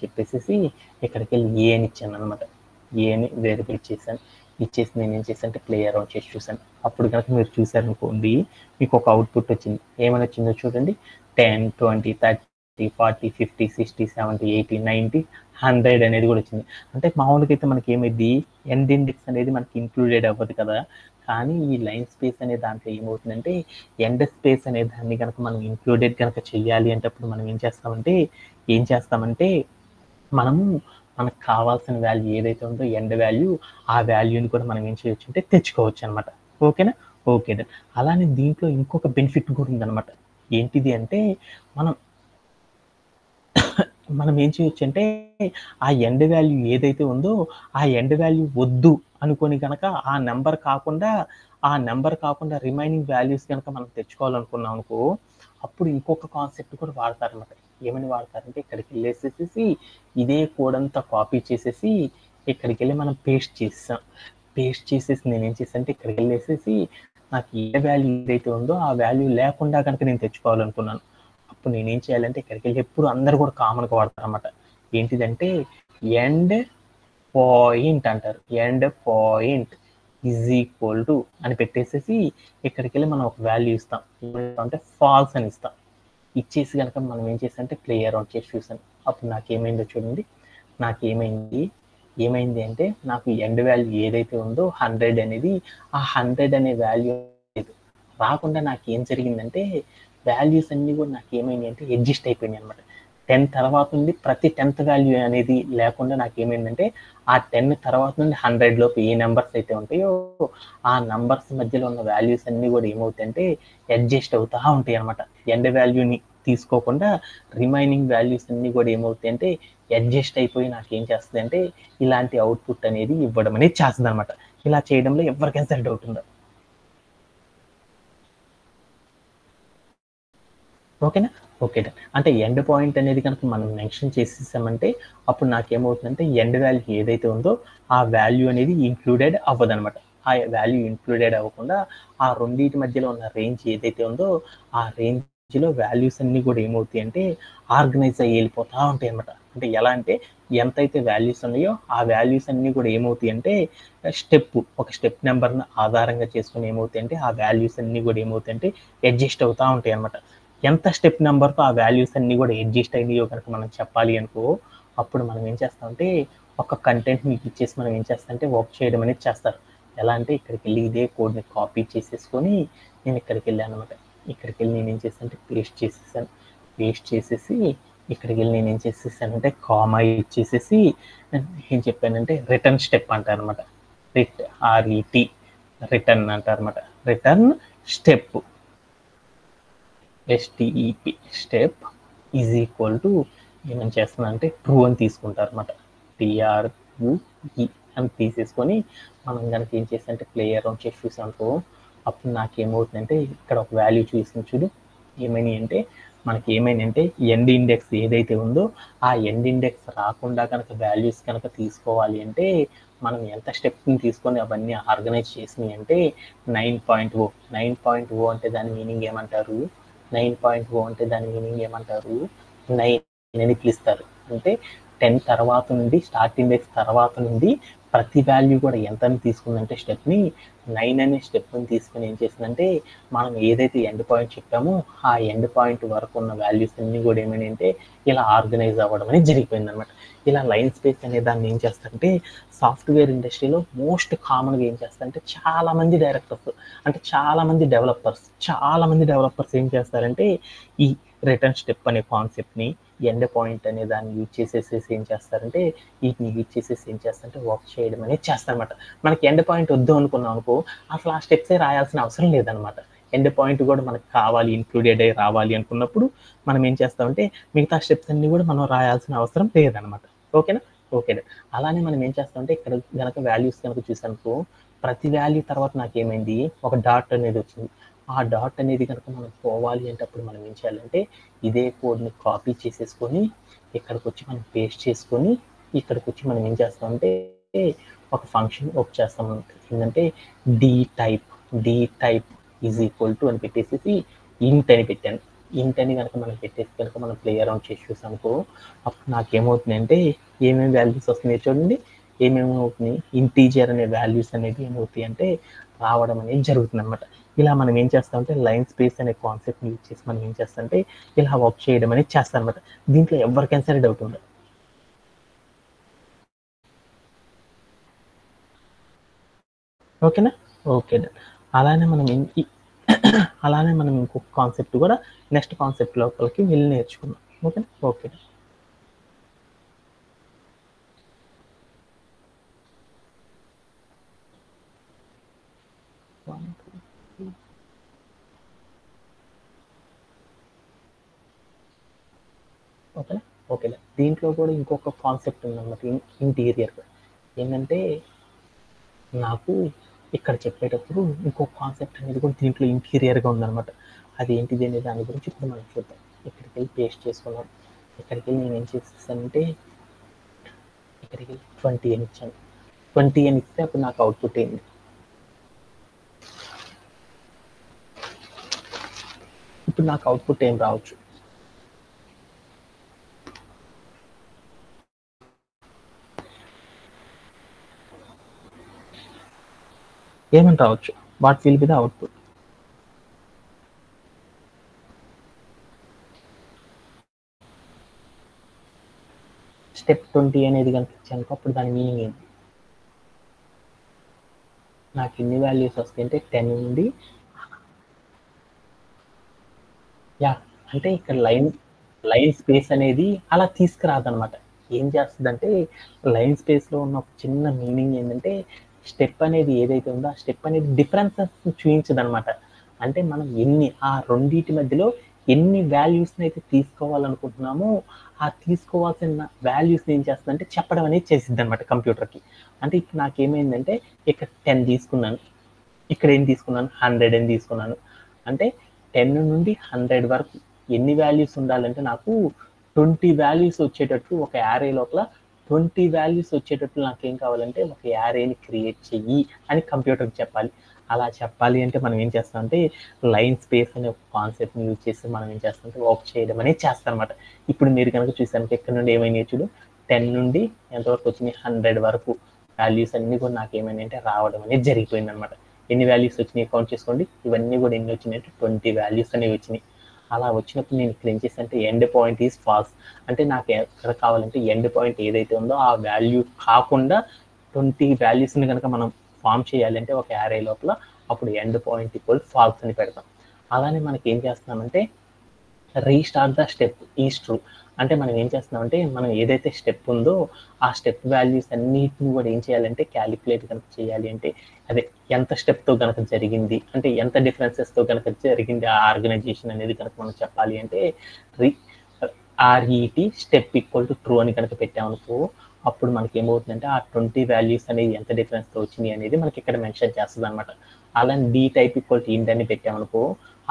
చెప్పేసేసి ఇక్కడికి వెళ్ళి ఏ అని ఇచ్చాను అనమాట. ఏని వేరియబుల్ ఇచ్చేసి నేను ఏం చేశానంటే ప్లే అరౌండ్ చేసి చూసాను. అప్పుడు కనుక మీరు చూసారనుకోండి మీకు ఒక అవుట్పుట్ వచ్చింది. ఏమైనా వచ్చిందో చూడండి, 10, 20, 30, 40, 50, 60, 70, 80, 90, 100 అనేది కూడా వచ్చింది. అంటే మామూలుగా అయితే మనకి ఏమైంది ఎండ్ ఇండెక్స్ అనేది మనకి ఇంక్లూడెడ్ అవ్వదు కదా, కానీ ఈ లైన్ స్పేస్ అనే దాంట్లో ఏమవుతుందంటే ఎండ్ స్పేస్ అనే దాన్ని కనుక మనం ఇంక్లూడెడ్ కనుక చెయ్యాలి అంటే అప్పుడు మనం ఏం చేస్తామంటే మనము మనకు కావాల్సిన వాల్యూ ఏదైతే ఉందో ఎండ్ వాల్యూ ఆ వాల్యూని కూడా మనం ఏం చేయొచ్చు అంటే తెచ్చుకోవచ్చు అనమాట. ఓకేనా? ఓకే. అలానే దీంట్లో ఇంకొక బెనిఫిట్ కూడా ఉందన్నమాట. ఏంటిది అంటే మనం ఏం చేయొచ్చు అంటే ఆ ఎండ్ వాల్యూ ఏదైతే ఉందో ఆ ఎండ్ వాల్యూ వద్దు అనుకొని కనుక ఆ నెంబర్ కాకుండా రిమైనింగ్ వాల్యూస్ కనుక మనం తెచ్చుకోవాలనుకున్నాం అనుకో అప్పుడు ఇంకొక కాన్సెప్ట్ కూడా వాడతారనమాట. ఏమని వాడతారంటే ఇక్కడికి వెళ్ళేసేసి ఇదే కోడ్ అంతా కాపీ చేసేసి ఇక్కడికి వెళ్ళి మనం పేస్ట్ చేసేసి నేను ఏం చేశానంటే ఇక్కడికి వెళ్ళేసేసి నాకు ఏ వాల్యూ ఏదైతే ఉందో ఆ వాల్యూ లేకుండా కనుక నేను తెచ్చుకోవాలనుకున్నాను. అప్పుడు నేనేం చేయాలంటే ఇక్కడికి వెళ్ళి ఎప్పుడు అందరు కూడా కామన్గా వాడతారన్నమాట. ఏంటిదంటే ఎండ్ పాయింట్ అంటారు. End point is equal to అని పెట్టేసేసి ఇక్కడికి వెళ్ళి మనం ఒక వాల్యూ ఇస్తాం. అంటే ఫాల్స్ అని ఇస్తాం. ఇచ్చేసి కనుక మనం ఏం చేసామంటే ప్లే అరౌండ్ చేసి చూసాను. అప్పుడు నాకేమైందో చూడండి, నాకేమైంది ఏమైంది అంటే నాకు ఎండ్ వాల్యూ ఏదైతే ఉందో 100 అనేది ఆ 100 అనే వాల్యూ రాకుండా నాకు ఏం జరిగిందంటే వాల్యూస్ అన్నీ కూడా నాకు ఏమైంది అంటే అడ్జస్ట్ అయిపోయినాయి అనమాట. 10 తర్వాత నుండి ప్రతి 10th వాల్యూ అనేది లేకుండా నాకు ఏమైందంటే ఆ 10 తర్వాత నుండి 100 లోపు ఏ నెంబర్స్ అయితే ఉంటాయో ఆ నంబర్స్ మధ్యలో ఉన్న వాల్యూస్ అన్నీ కూడా ఏమవుతాయంటే అడ్జస్ట్ అవుతా ఉంటాయి అనమాట. ఎండ్ వాల్యూని తీసుకోకుండా రిమైనింగ్ వాల్యూస్ అన్నీ కూడా ఏమవుతాయంటే అడ్జస్ట్ అయిపోయి నాకు ఏం చేస్తుంది అంటే ఇలాంటి అవుట్పుట్ అనేది ఇవ్వడం అనేది చేస్తుంది అనమాట. ఇలా చేయడంలో ఎవరికైనా సరే డౌట్ ఉందా? ఓకేనా? ఓకే. అంటే ఎండ్ పాయింట్ అనేది కనుక మనం మెన్షన్ చేసేసామంటే అప్పుడు నాకేమవుతుందంటే ఎండ్ వాల్యూ ఏదైతే ఉందో ఆ వాల్యూ అనేది ఇంక్లూడెడ్ అవ్వదనమాట. ఆ వాల్యూ ఇంక్లూడెడ్ అవ్వకుండా ఆ రెండిటి మధ్యలో ఉన్న రేంజ్ ఏదైతే ఉందో ఆ రేంజ్‌లో వాల్యూస్ అన్నీ కూడా ఏమవుతాయి అంటే ఆర్గనైజ్ అయ్యి వెళ్ళిపోతా ఉంటాయి అనమాట. అంటే ఎలా అంటే ఎంతైతే వాల్యూస్ ఉన్నాయో ఆ వాల్యూస్ అన్నీ కూడా ఏమవుతాయి అంటే ఒక స్టెప్ నెంబర్‌ని ఆధారంగా చేసుకొని ఏమవుతాయి అంటే ఆ వాల్యూస్ అన్నీ కూడా ఏమవుతాయి అంటే అడ్జస్ట్ అవుతా ఉంటాయి అనమాట. ఎంత స్టెప్ నెంబర్‌తో ఆ వాల్యూస్ అన్నీ కూడా అడ్జస్ట్ అయినాయో కనుక మనం చెప్పాలి అనుకో, అప్పుడు మనం ఏం చేస్తామంటే ఒక కంటెంట్ మీకు ఇచ్చేసి మనం ఏం చేస్తామంటే వర్క్ చేయడం అనేది చేస్తారు. ఎలా అంటే ఇక్కడికెళ్ళి ఇదే కోడ్‌ని కాపీ చేసేసుకొని నేను ఇక్కడికెళ్ళాననమాట. ఇక్కడికెళ్ళి నేనేం చేశానంటే పేస్ట్ చేసేసాను. పేస్ట్ చేసేసి ఇక్కడికెళ్ళి నేనేం చేసేసానంటే కామా ఇచ్చేసేసి ఏం చెప్పానంటే రిటర్న్ స్టెప్ అంటారనమాట. ఆర్‌ఈటీ రిటర్న్ అంటారనమాట. Return step S T E P step is equal to ఏమని చేస్తున్నా అంటే ట్రూ అని తీసుకుంటారు అనమాట. టిఆర్యుఈ అని తీసేసుకొని మనం కనుక ఏం చేస్తామంటే ప్లే అరౌండ్ చేసి చూసామనుకో అప్పుడు నాకేమవుతుందంటే ఇక్కడ ఒక వాల్యూ చూసింది చూడు ఏమని అంటే మనకి ఏమైందంటే ఎండ్ ఇండెక్స్ ఏదైతే ఉందో ఆ ఎండ్ ఇండెక్స్ రాకుండా కనుక వాల్యూస్ కనుక తీసుకోవాలి అంటే మనం ఎంత స్టెప్ని తీసుకొని అవన్నీ ఆర్గనైజ్ చేసినాయి అంటే 9.0 9.0 అంటే దాని మీనింగ్ ఏమంటారు? 9.0 అంటే దాని మీనింగ్ ఏమంటారు? 9 అని పిలుస్తారు. అంటే 10 తర్వాత నుండి స్టార్ట్ ఇండెక్స్ తర్వాత నుండి ప్రతి వాల్యూ కూడా ఎంతని తీసుకుందంటే స్టెప్ని 9 అనే స్టెప్ని తీసుకొని ఏం చేసిందంటే మనం ఏదైతే ఎండ్ పాయింట్ చెప్పామో ఆ ఎండ్ పాయింట్ వరకు ఉన్న వాల్యూస్ అన్ని కూడా ఏమైనా అంటే ఇలా ఆర్గనైజ్ అవ్వడం అనేది జరిగిపోయింది అనమాట. ఇలా లైన్ స్పేస్ అనే దాన్ని ఏం చేస్తారంటే సాఫ్ట్వేర్ ఇండస్ట్రీలో మోస్ట్ కామన్గా ఏం చేస్తారంటే చాలా మంది డైరెక్టర్స్ అంటే చాలా మంది డెవలపర్స్ ఏం చేస్తారంటే ఈ రిటర్న్ స్టెప్ అనే కాన్సెప్ట్ని ఎండ్ పాయింట్ అనే దాన్ని యూజ్ చేసేసేసి ఏం చేస్తారంటే వీటిని యూజ్ చేసేసి ఏం చేస్తారంటే వర్క్ చేయడం అనేది చేస్తారనమాట. మనకి ఎండ్ పాయింట్ వద్దు అనుకున్నాం అనుకో అసలు ఆ స్టెప్సే రాయాల్సిన అవసరం లేదనమాట. ఎండ్ పాయింట్ కూడా మనకు కావాలి ఇంక్లూడెడ్ అయ్యి రావాలి అనుకున్నప్పుడు మనం ఏం చేస్తామంటే మిగతా స్టెప్స్ అన్ని కూడా మనం రాయాల్సిన అవసరం లేదనమాట. ఓకేనా? ఓకే. అలానే మనం ఏం చేస్తామంటే ఇక్కడ గనక వాల్యూస్ కనుక చూసామనుకో ప్రతి వాల్యూ తర్వాత నాకేమైంది ఒక డాట్ అనేది వచ్చింది. ఆ డాట్ అనేది కనుక మనం పోవాలి అంటే అప్పుడు మనం ఏం చేయాలంటే ఇదే కోడ్‌ని కాపీ చేసేసుకొని ఇక్కడికి వచ్చి మనం పేస్ట్ చేసుకొని ఇక్కడికి వచ్చి మనం ఏం చేస్తామంటే ఒక ఫంక్షన్ వర్క్ చేస్తాం ఏంటంటే D type D type is equal to అని పెట్టేసేసి ఇంట్ అని పెట్టాను. ఇంట్ అని కనుక మనం పెట్టేసి కనుక మనం ప్లే అరౌండ్ చేసి చూసామనుకో అప్పుడు నాకేమవుతుందంటే ఏమేమి వాల్యూస్ వస్తున్నాయో చూడండి. ఏమేమి అవుతున్నాయి ఇంటీజర్ అనే వాల్యూస్ అనేవి ఏమవుతాయి అంటే రావడం అనేది జరుగుతుంది అనమాట. ఇలా మనం ఏం చేస్తామంటే లైన్ స్పేస్ అనే కాన్సెప్ట్ని యూజ్ చేసి మనం ఏం చేస్తామంటే ఇలా వర్క్ చేయడం అనేది చేస్తాం అనమాట. దీంట్లో ఎవరికైనా సరే డౌట్ ఉండదు. ఓకేనా? ఓకే. అలానే మనం అలానే మనం ఇంకొక కాన్సెప్ట్ కూడా నెక్స్ట్ కాన్సెప్ట్ లోపలికి వెళ్ళి నేర్చుకుందాం. ఓకేనా? ఓకే. ఓకేనా? ఓకే. దీంట్లో కూడా ఇంకొక కాన్సెప్ట్ ఉందన్నమాట ఇంటీరియర్ ఏంటంటే నాకు ఇక్కడ చెప్పేటప్పుడు ఇంకొక కాన్సెప్ట్ అనేది కూడా దీంట్లో ఇంటీరియర్గా ఉందన్నమాట. అది ఏంటిది అనే దాని గురించి ఇప్పుడు మనం చూద్దాం. ఇక్కడికి వెళ్ళి పేస్ట్ చేసుకున్నాం. ఇక్కడికి వెళ్ళి నేను ఏం చేసేసానంటే ఇక్కడికి వెళ్ళి 20 అని ఇచ్చాను. 20 అని ఇస్తే అప్పుడు నాకు అవుట్పుట్ ఏంది? ఇప్పుడు నాకు అవుట్పుట్ ఏం రావచ్చు? ఏమని రావచ్చు? What will be the output? Step 20 అనేది కనుక ఇచ్చాను అప్పుడు దాని మీనింగ్ ఏంటి? నాకు ఎన్ని వాల్యూస్ వస్తాయి అంటే 10 నుండి అంటే ఇక్కడ లైన్ స్పేస్ అనేది అలా తీసుకురాదనమాట. ఏం చేస్తుందంటే లైన్ స్పేస్లో ఉన్న ఒక చిన్న మీనింగ్ ఏంటంటే స్టెప్ అనేది ఏదైతే ఉందో ఆ స్టెప్ అనేది డిఫరెన్సెస్ చూపించదనమాట. అంటే మనం ఆ రెండింటి మధ్యలో ఎన్ని వాల్యూస్ని అయితే తీసుకోవాలనుకుంటున్నామో ఆ తీసుకోవాల్సిన వాల్యూస్ని ఏం చేస్తుందంటే చెప్పడం అనేది చేసిద్ది అనమాట కంప్యూటర్కి. అంటే ఇప్పుడు నాకేమైందంటే ఇక్కడ 10 తీసుకున్నాను, ఇక్కడ ఏం తీసుకున్నాను 100 అని తీసుకున్నాను. అంటే 10 నుండి 100 వరకు ఎన్ని వాల్యూస్ ఉండాలంటే నాకు 20 వాల్యూస్ వచ్చేటట్టు ఒక యారే లోపల 20 వాల్యూస్ వచ్చేటట్టు నాకేం కావాలంటే ఒక యారేని క్రియేట్ చెయ్యి అని కంప్యూటర్కి చెప్పాలి. అలా చెప్పాలి అంటే మనం ఏం చేస్తామంటే లైన్ స్పేస్ అనే ఒక కాన్సెప్ట్ని యూజ్ చేసి మనం ఏం చేస్తామంటే వర్క్ చేయడం అనేది చేస్తారనమాట. ఇప్పుడు మీరు కనుక చూసారంటే ఇక్కడ నుండి ఏమైనా చూడు 10 నుండి ఎంతవరకు వచ్చినాయి 100 వరకు వాల్యూస్ అన్నీ కూడా నాకు ఏమైనా అంటే రావడం అనేది జరిగిపోయింది అనమాట. ఎన్ని వాల్యూస్ వచ్చినాయి కౌంట్ చేసుకోండి. ఇవన్నీ కూడా ఎన్ని వచ్చినాయి అంటే 20 వాల్యూస్ అనేవి వచ్చినాయి. అలా వచ్చినప్పుడు నేను ఇక్కడ ఏం చేస్తానంటే ఎండ్ పాయింట్ ఈజ్ ఫాల్స్. అంటే నాకు ఎక్కడ కావాలంటే ఎండ్ పాయింట్ ఏదైతే ఉందో ఆ వాల్యూ కాకుండా 20 వాల్యూస్ని కనుక మనం ఫామ్ చేయాలి అంటే ఒక యారే లోపల అప్పుడు ఎండ్ పాయింట్ ఈక్వల్ ఫాల్స్ అని పెడతాం. అలానే మనకి ఏం చేస్తున్నామంటే restart the step is true. అంటే మనం ఏం చేస్తున్నామంటే మనం ఏదైతే స్టెప్ ఉందో ఆ స్టెప్ వాల్యూస్ అన్నిటిని కూడా ఏం చేయాలంటే క్యాలిక్యులేట్ కనుక చేయాలి అంటే అదే ఎంత స్టెప్తో కనుక జరిగింది అంటే ఎంత డిఫరెన్సెస్తో కనుక జరిగింది ఆ ఆర్గనైజేషన్ అనేది కనుక మనం చెప్పాలి అంటే RET step equal to true అని కనుక పెట్టామనుకో అప్పుడు మనకి ఏమవుతుందంటే ఆ 20 వాల్యూస్ అనేది ఎంత డిఫరెన్స్తో వచ్చినాయి అనేది మనకి ఇక్కడ మెన్షన్ చేస్తుంది అనమాట. అలానే D టైప్ ఈక్వల్ టు ఇంట్ అని పెట్టామనుకో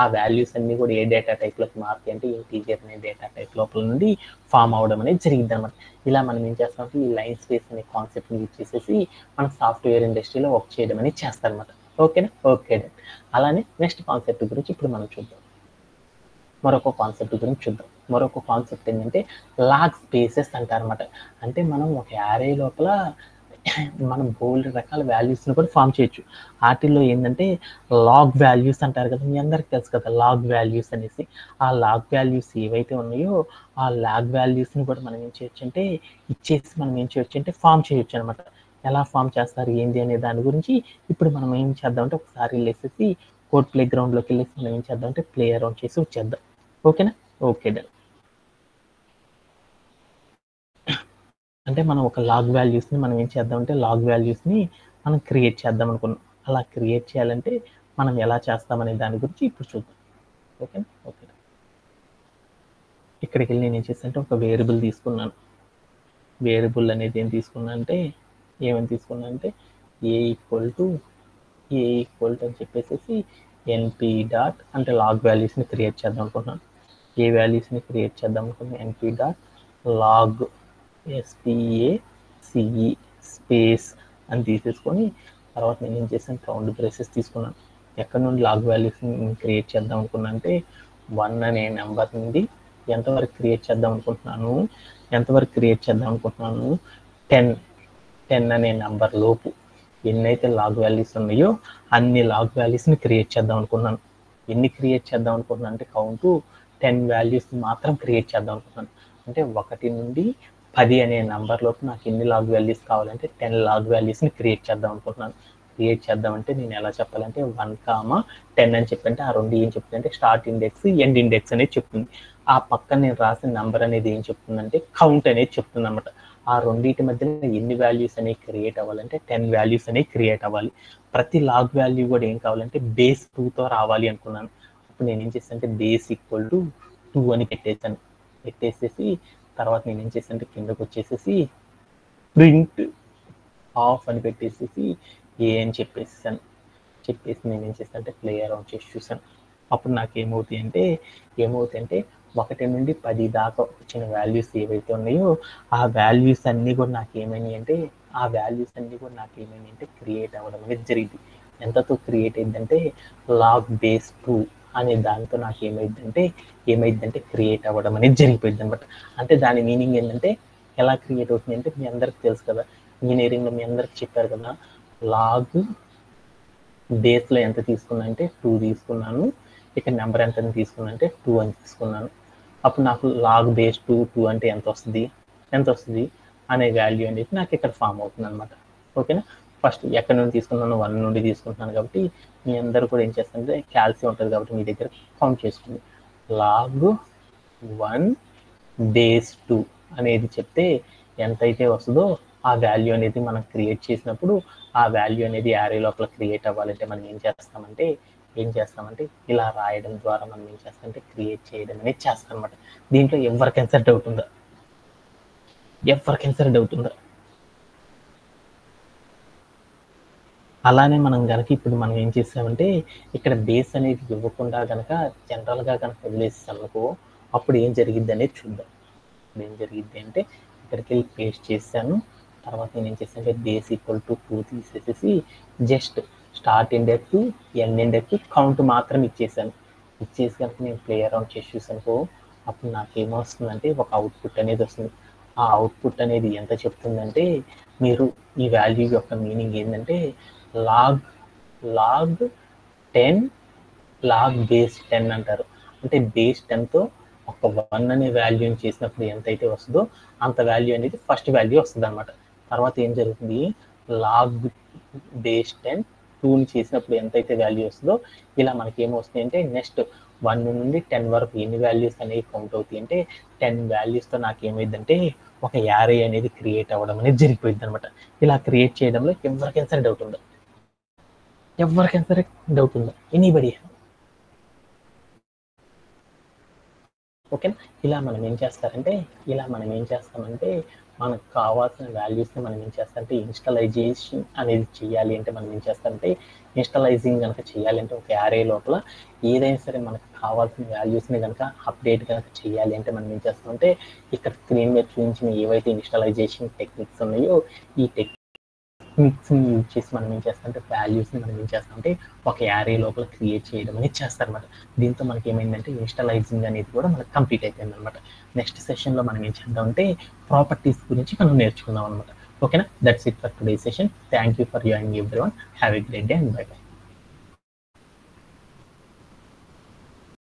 ఆ వాల్యూస్ అన్ని కూడా ఏ డేటా టైప్లోకి మారుతాయి అంటే ఇంటీజర్ అనే డేటా టైప్ లోపల నుండి ఫామ్ అవడం అనేది జరిగింది అనమాట. ఇలా మనం ఏం చేస్తామంటే ఈ లైన్ స్పేస్ అనే కాన్సెప్ట్ని యూజ్ చేసేసి మనం సాఫ్ట్వేర్ ఇండస్ట్రీలో వర్క్ చేయడం అనేది చేస్తారనమాట. ఓకేనా? ఓకే. అలానే నెక్స్ట్ కాన్సెప్ట్ గురించి ఇప్పుడు మనం చూద్దాం. మరొక కాన్సెప్ట్ గురించి చూద్దాం. మరొక కాన్సెప్ట్ ఏంటంటే లాగ్ స్పేసెస్ అంటారనమాట. అంటే మనం ఒక యారే లోపల మనం బోల్డ్ రకాల వాల్యూస్ని కూడా ఫామ్ చేయొచ్చు. వాటిల్లో ఏంటంటే లాగ్ వాల్యూస్ అంటారు కదా, మీ అందరికి తెలుసు కదా లాగ్ వాల్యూస్ అనేసి. ఆ లాగ్ వాల్యూస్ ఏవైతే ఉన్నాయో ఆ లాగ్ వాల్యూస్ని కూడా మనం ఏం చేయొచ్చు అంటే ఇచ్చేసి మనం ఏం చేయొచ్చు అంటే ఫామ్ చేయొచ్చు అనమాట. ఎలా ఫామ్ చేస్తారు ఏంది అనే దాని గురించి ఇప్పుడు మనం ఏం చేద్దామంటే ఒకసారి వెళ్ళేసేసి కోడ్ ప్లే గ్రౌండ్లోకి వెళ్ళేసి మనం ఏం చేద్దామంటే ప్లే అరౌండ్ చేసి వచ్చేద్దాం. ఓకేనా? Okay done. అంటే మనం ఒక లాగ్ వాల్యూస్ని మనం ఏం చేద్దామంటే లాగ్ వాల్యూస్ని మనం క్రియేట్ చేద్దాం అనుకున్నాం. అలా క్రియేట్ చేయాలంటే మనం ఎలా చేస్తామనే దాని గురించి ఇప్పుడు చూద్దాం. ఓకేనా? ఓకే. ఇక్కడికి వెళ్ళి నేను ఏం చేస్తానంటే ఒక వేరియబుల్ తీసుకున్నాను. వేరియబుల్ అనేది ఏం తీసుకున్నా అంటే ఏమని తీసుకున్నా అంటే ఏ ఈక్వల్ టు అని చెప్పేసి ఎన్పి డాట్ అంటే లాగ్ వాల్యూస్ని క్రియేట్ చేద్దాం అనుకుంటున్నాను. ఏ వాల్యూస్ని క్రియేట్ చేద్దాం అనుకున్నాను NP dot log SPACE space అని తీసేసుకొని తర్వాత నేను ఏం చేశాను రౌండ్ బ్రేసెస్ తీసుకున్నాను. ఎక్కడ నుండి లాగ్ వాల్యూస్ని క్రియేట్ చేద్దాం అనుకున్నా అంటే 1 అనే నెంబర్ నుండి ఎంతవరకు క్రియేట్ చేద్దాం అనుకుంటున్నాను 10 అనే నెంబర్ లోపు ఎన్నైతే లాగ్ వాల్యూస్ ఉన్నాయో అన్ని లాగ్ వాల్యూస్ని క్రియేట్ చేద్దాం అనుకున్నాను. ఎన్ని క్రియేట్ చేద్దాం అనుకుంటున్నాను అంటే కౌంటు 10 వాల్యూస్ మాత్రం క్రియేట్ చేద్దాం అనుకుంటున్నాను. అంటే 1 నుండి 10 అనే నెంబర్లోపు నాకు ఎన్ని లాగ్ వాల్యూస్ కావాలంటే 10 లాగ్ వాల్యూస్ని క్రియేట్ చేద్దాం అనుకుంటున్నాను. క్రియేట్ చేద్దామంటే నేను ఎలా చెప్పాలంటే 1,10 అని చెప్పంటే ఆ రెండు ఏం చెప్తుందంటే స్టార్ట్ ఇండెక్స్ ఎండ్ ఇండెక్స్ అనేది చెప్తుంది. ఆ పక్కన నేను రాసిన నెంబర్ అనేది ఏం చెప్తుందంటే కౌంట్ అనేది చెప్తుంది అనమాట. ఆ రెండింటి మధ్యలో ఎన్ని వాల్యూస్ అనేవి క్రియేట్ అవ్వాలంటే 10 వాల్యూస్ అనేవి క్రియేట్ అవ్వాలి. ప్రతి లాగ్ వాల్యూ కూడా ఏం కావాలంటే బేస్ 2తో రావాలి అనుకున్నాను. అప్పుడు నేను ఏం చేస్తానంటే బేస్ ఈక్వల్ టు 2 అని పెట్టేసేసి తర్వాత నేను ఏం చేస్తానంటే కిందకు వచ్చేసేసి ప్రింట్ ఆఫ్ అని పెట్టేసేసి ఏ అని చెప్పేసి నేను ఏం చేస్తానంటే ప్లే అరౌండ్ చేసి చూసాను. అప్పుడు నాకు ఏమవుతాయి అంటే 1 నుండి 10 దాకా వచ్చిన వాల్యూస్ ఏవైతే ఉన్నాయో ఆ వాల్యూస్ అన్నీ కూడా నాకు ఏమైనాయి అంటే క్రియేట్ అవ్వడం అనేది జరిగింది. ఎంతతో క్రియేట్ అయిందంటే లాగ్ బేస్ 2 అనే దానితో నాకు ఏమైందంటే క్రియేట్ అవ్వడం అనేది జరిగిపోయింది అనమాట. అంటే దాని మీనింగ్ ఏంటంటే ఎలా క్రియేట్ అవుతుంది అంటే మీ అందరికి తెలుసు కదా, ఇంజనీరింగ్లో మీ అందరికి చెప్పారు కదా, లాగ్ బేస్లో ఎంత తీసుకున్నా అంటే 2 తీసుకున్నాను, ఇక్కడ నెంబర్ ఎంత తీసుకున్నా అంటే 2 అని తీసుకున్నాను. అప్పుడు నాకు లాగ్ బేస్ 2 అంటే ఎంత వస్తుంది ఎంత వస్తుంది అనే వాల్యూ అనేది నాకు ఇక్కడ ఫామ్ అవుతుంది అనమాట. ఓకేనా. ఫస్ట్ ఎక్కడి నుండి తీసుకున్నాను, 1 నుండి తీసుకుంటున్నాను కాబట్టి మీ అందరూ కూడా ఏం చేస్తారంటే క్యాల్సియం ఉంటుంది కాబట్టి మీ దగ్గర కౌంట్ చేసుకోండి. log 1 బేస్ 2 అనేది చెప్తే ఎంతైతే వస్తుందో ఆ వాల్యూ అనేది మనం క్రియేట్ చేసినప్పుడు ఆ వాల్యూ అనేది యారే లోపల క్రియేట్ అవ్వాలంటే మనం ఏం చేస్తామంటే ఇలా రాయడం ద్వారా మనం ఏం చేస్తామంటే క్రియేట్ చేయడం అనేది చేస్తాం అనమాట. దీంట్లో ఎవరికైనా డౌట్ ఉందా? అలానే మనం కనుక ఇప్పుడు మనం ఏం చేసామంటే ఇక్కడ బేస్ అనేది ఇవ్వకుండా కనుక జనరల్గా కనుక వదిలేసామనుకో అప్పుడు ఏం జరిగిద్ది అనేది చూద్దాం. ఏం జరిగిద్ది అంటే ఇక్కడికి వెళ్ళి పేస్ట్ చేశాను. తర్వాత నేను ఏం చేశానంటే బేస్ ఈక్వల్ టు 2 తీసేసేసి just start index, end index, count మాత్రం ఇచ్చేసాను. ఇచ్చేసి కనుక నేను ప్లే అరౌండ్ చేసి చూసానుకో అప్పుడు నాకేమొస్తుందంటే ఒక అవుట్పుట్ అనేది వస్తుంది. ఆ అవుట్పుట్ అనేది ఎంత చెప్తుందంటే మీరు ఈ వాల్యూ యొక్క మీనింగ్ ఏంటంటే log 10 log బేస్ 10 అంటారు. అంటే బేస్ 10తో ఒక 1 అనే వాల్యూని చేసినప్పుడు ఎంతైతే వస్తుందో అంత వాల్యూ అనేది ఫస్ట్ వాల్యూ వస్తుంది అనమాట. తర్వాత ఏం జరుగుతుంది, లాగ్ బేస్ 10 2ని చేసినప్పుడు ఎంతైతే వాల్యూ వస్తుందో ఇలా మనకి ఏమొస్తుంది అంటే నెక్స్ట్ 1 నుండి 10 వరకు ఎన్ని వాల్యూస్ అనేవి కౌంట్ అవుతాయి అంటే 10 వాల్యూస్తో నాకు ఏమైందంటే ఒక యారే అనేది క్రియేట్ అవ్వడం అనేది జరిగిపోయింది అనమాట. ఇలా క్రియేట్ చేయడంలో ఎవరికైనా సరే డౌట్ ఉందా? ఎనీబడి? ఓకేనా. ఇలా మనం ఏం చేస్తామంటే మనకు కావాల్సిన వాల్యూస్ని మనం ఏం చేస్తామంటే ఇన్స్టలైజేషన్ అనేది చేయాలి అంటే మనం ఏం చేస్తామంటే ఇన్స్టలైజింగ్ కనుక చేయాలి అంటే ఒక యారే లోపల ఏదైనా సరే మనకు కావాల్సిన వాల్యూస్ని కనుక అప్డేట్ కనుక చేయాలి అంటే మనం ఏం చేస్తామంటే ఇక్కడ స్క్రీన్ మీద చూపించిన ఏవైతే ఇన్స్టలైజేషన్ టెక్నిక్స్ ఉన్నాయో ఈ టెక్నిక్స్ని యూజ్ చేసి మనం ఏం చేస్తామంటే వాల్యూస్ని మనం ఏం చేస్తామంటే ఒక యారే లోపల క్రియేట్ చేయడం అనేది చేస్తారనమాట. దీంతో మనకి ఏమైందంటే ఇన్స్టలైజింగ్ అనేది కూడా మనకు కంప్లీట్ అయిపోయింది అనమాట. నెక్స్ట్ సెషన్లో మనం ఏం చేద్దామంటే ప్రాపర్టీస్ గురించి మనం నేర్చుకుందాం అనమాట. ఓకేనా. That's it for today session. Thank you for joining everyone. Have a great day and by by.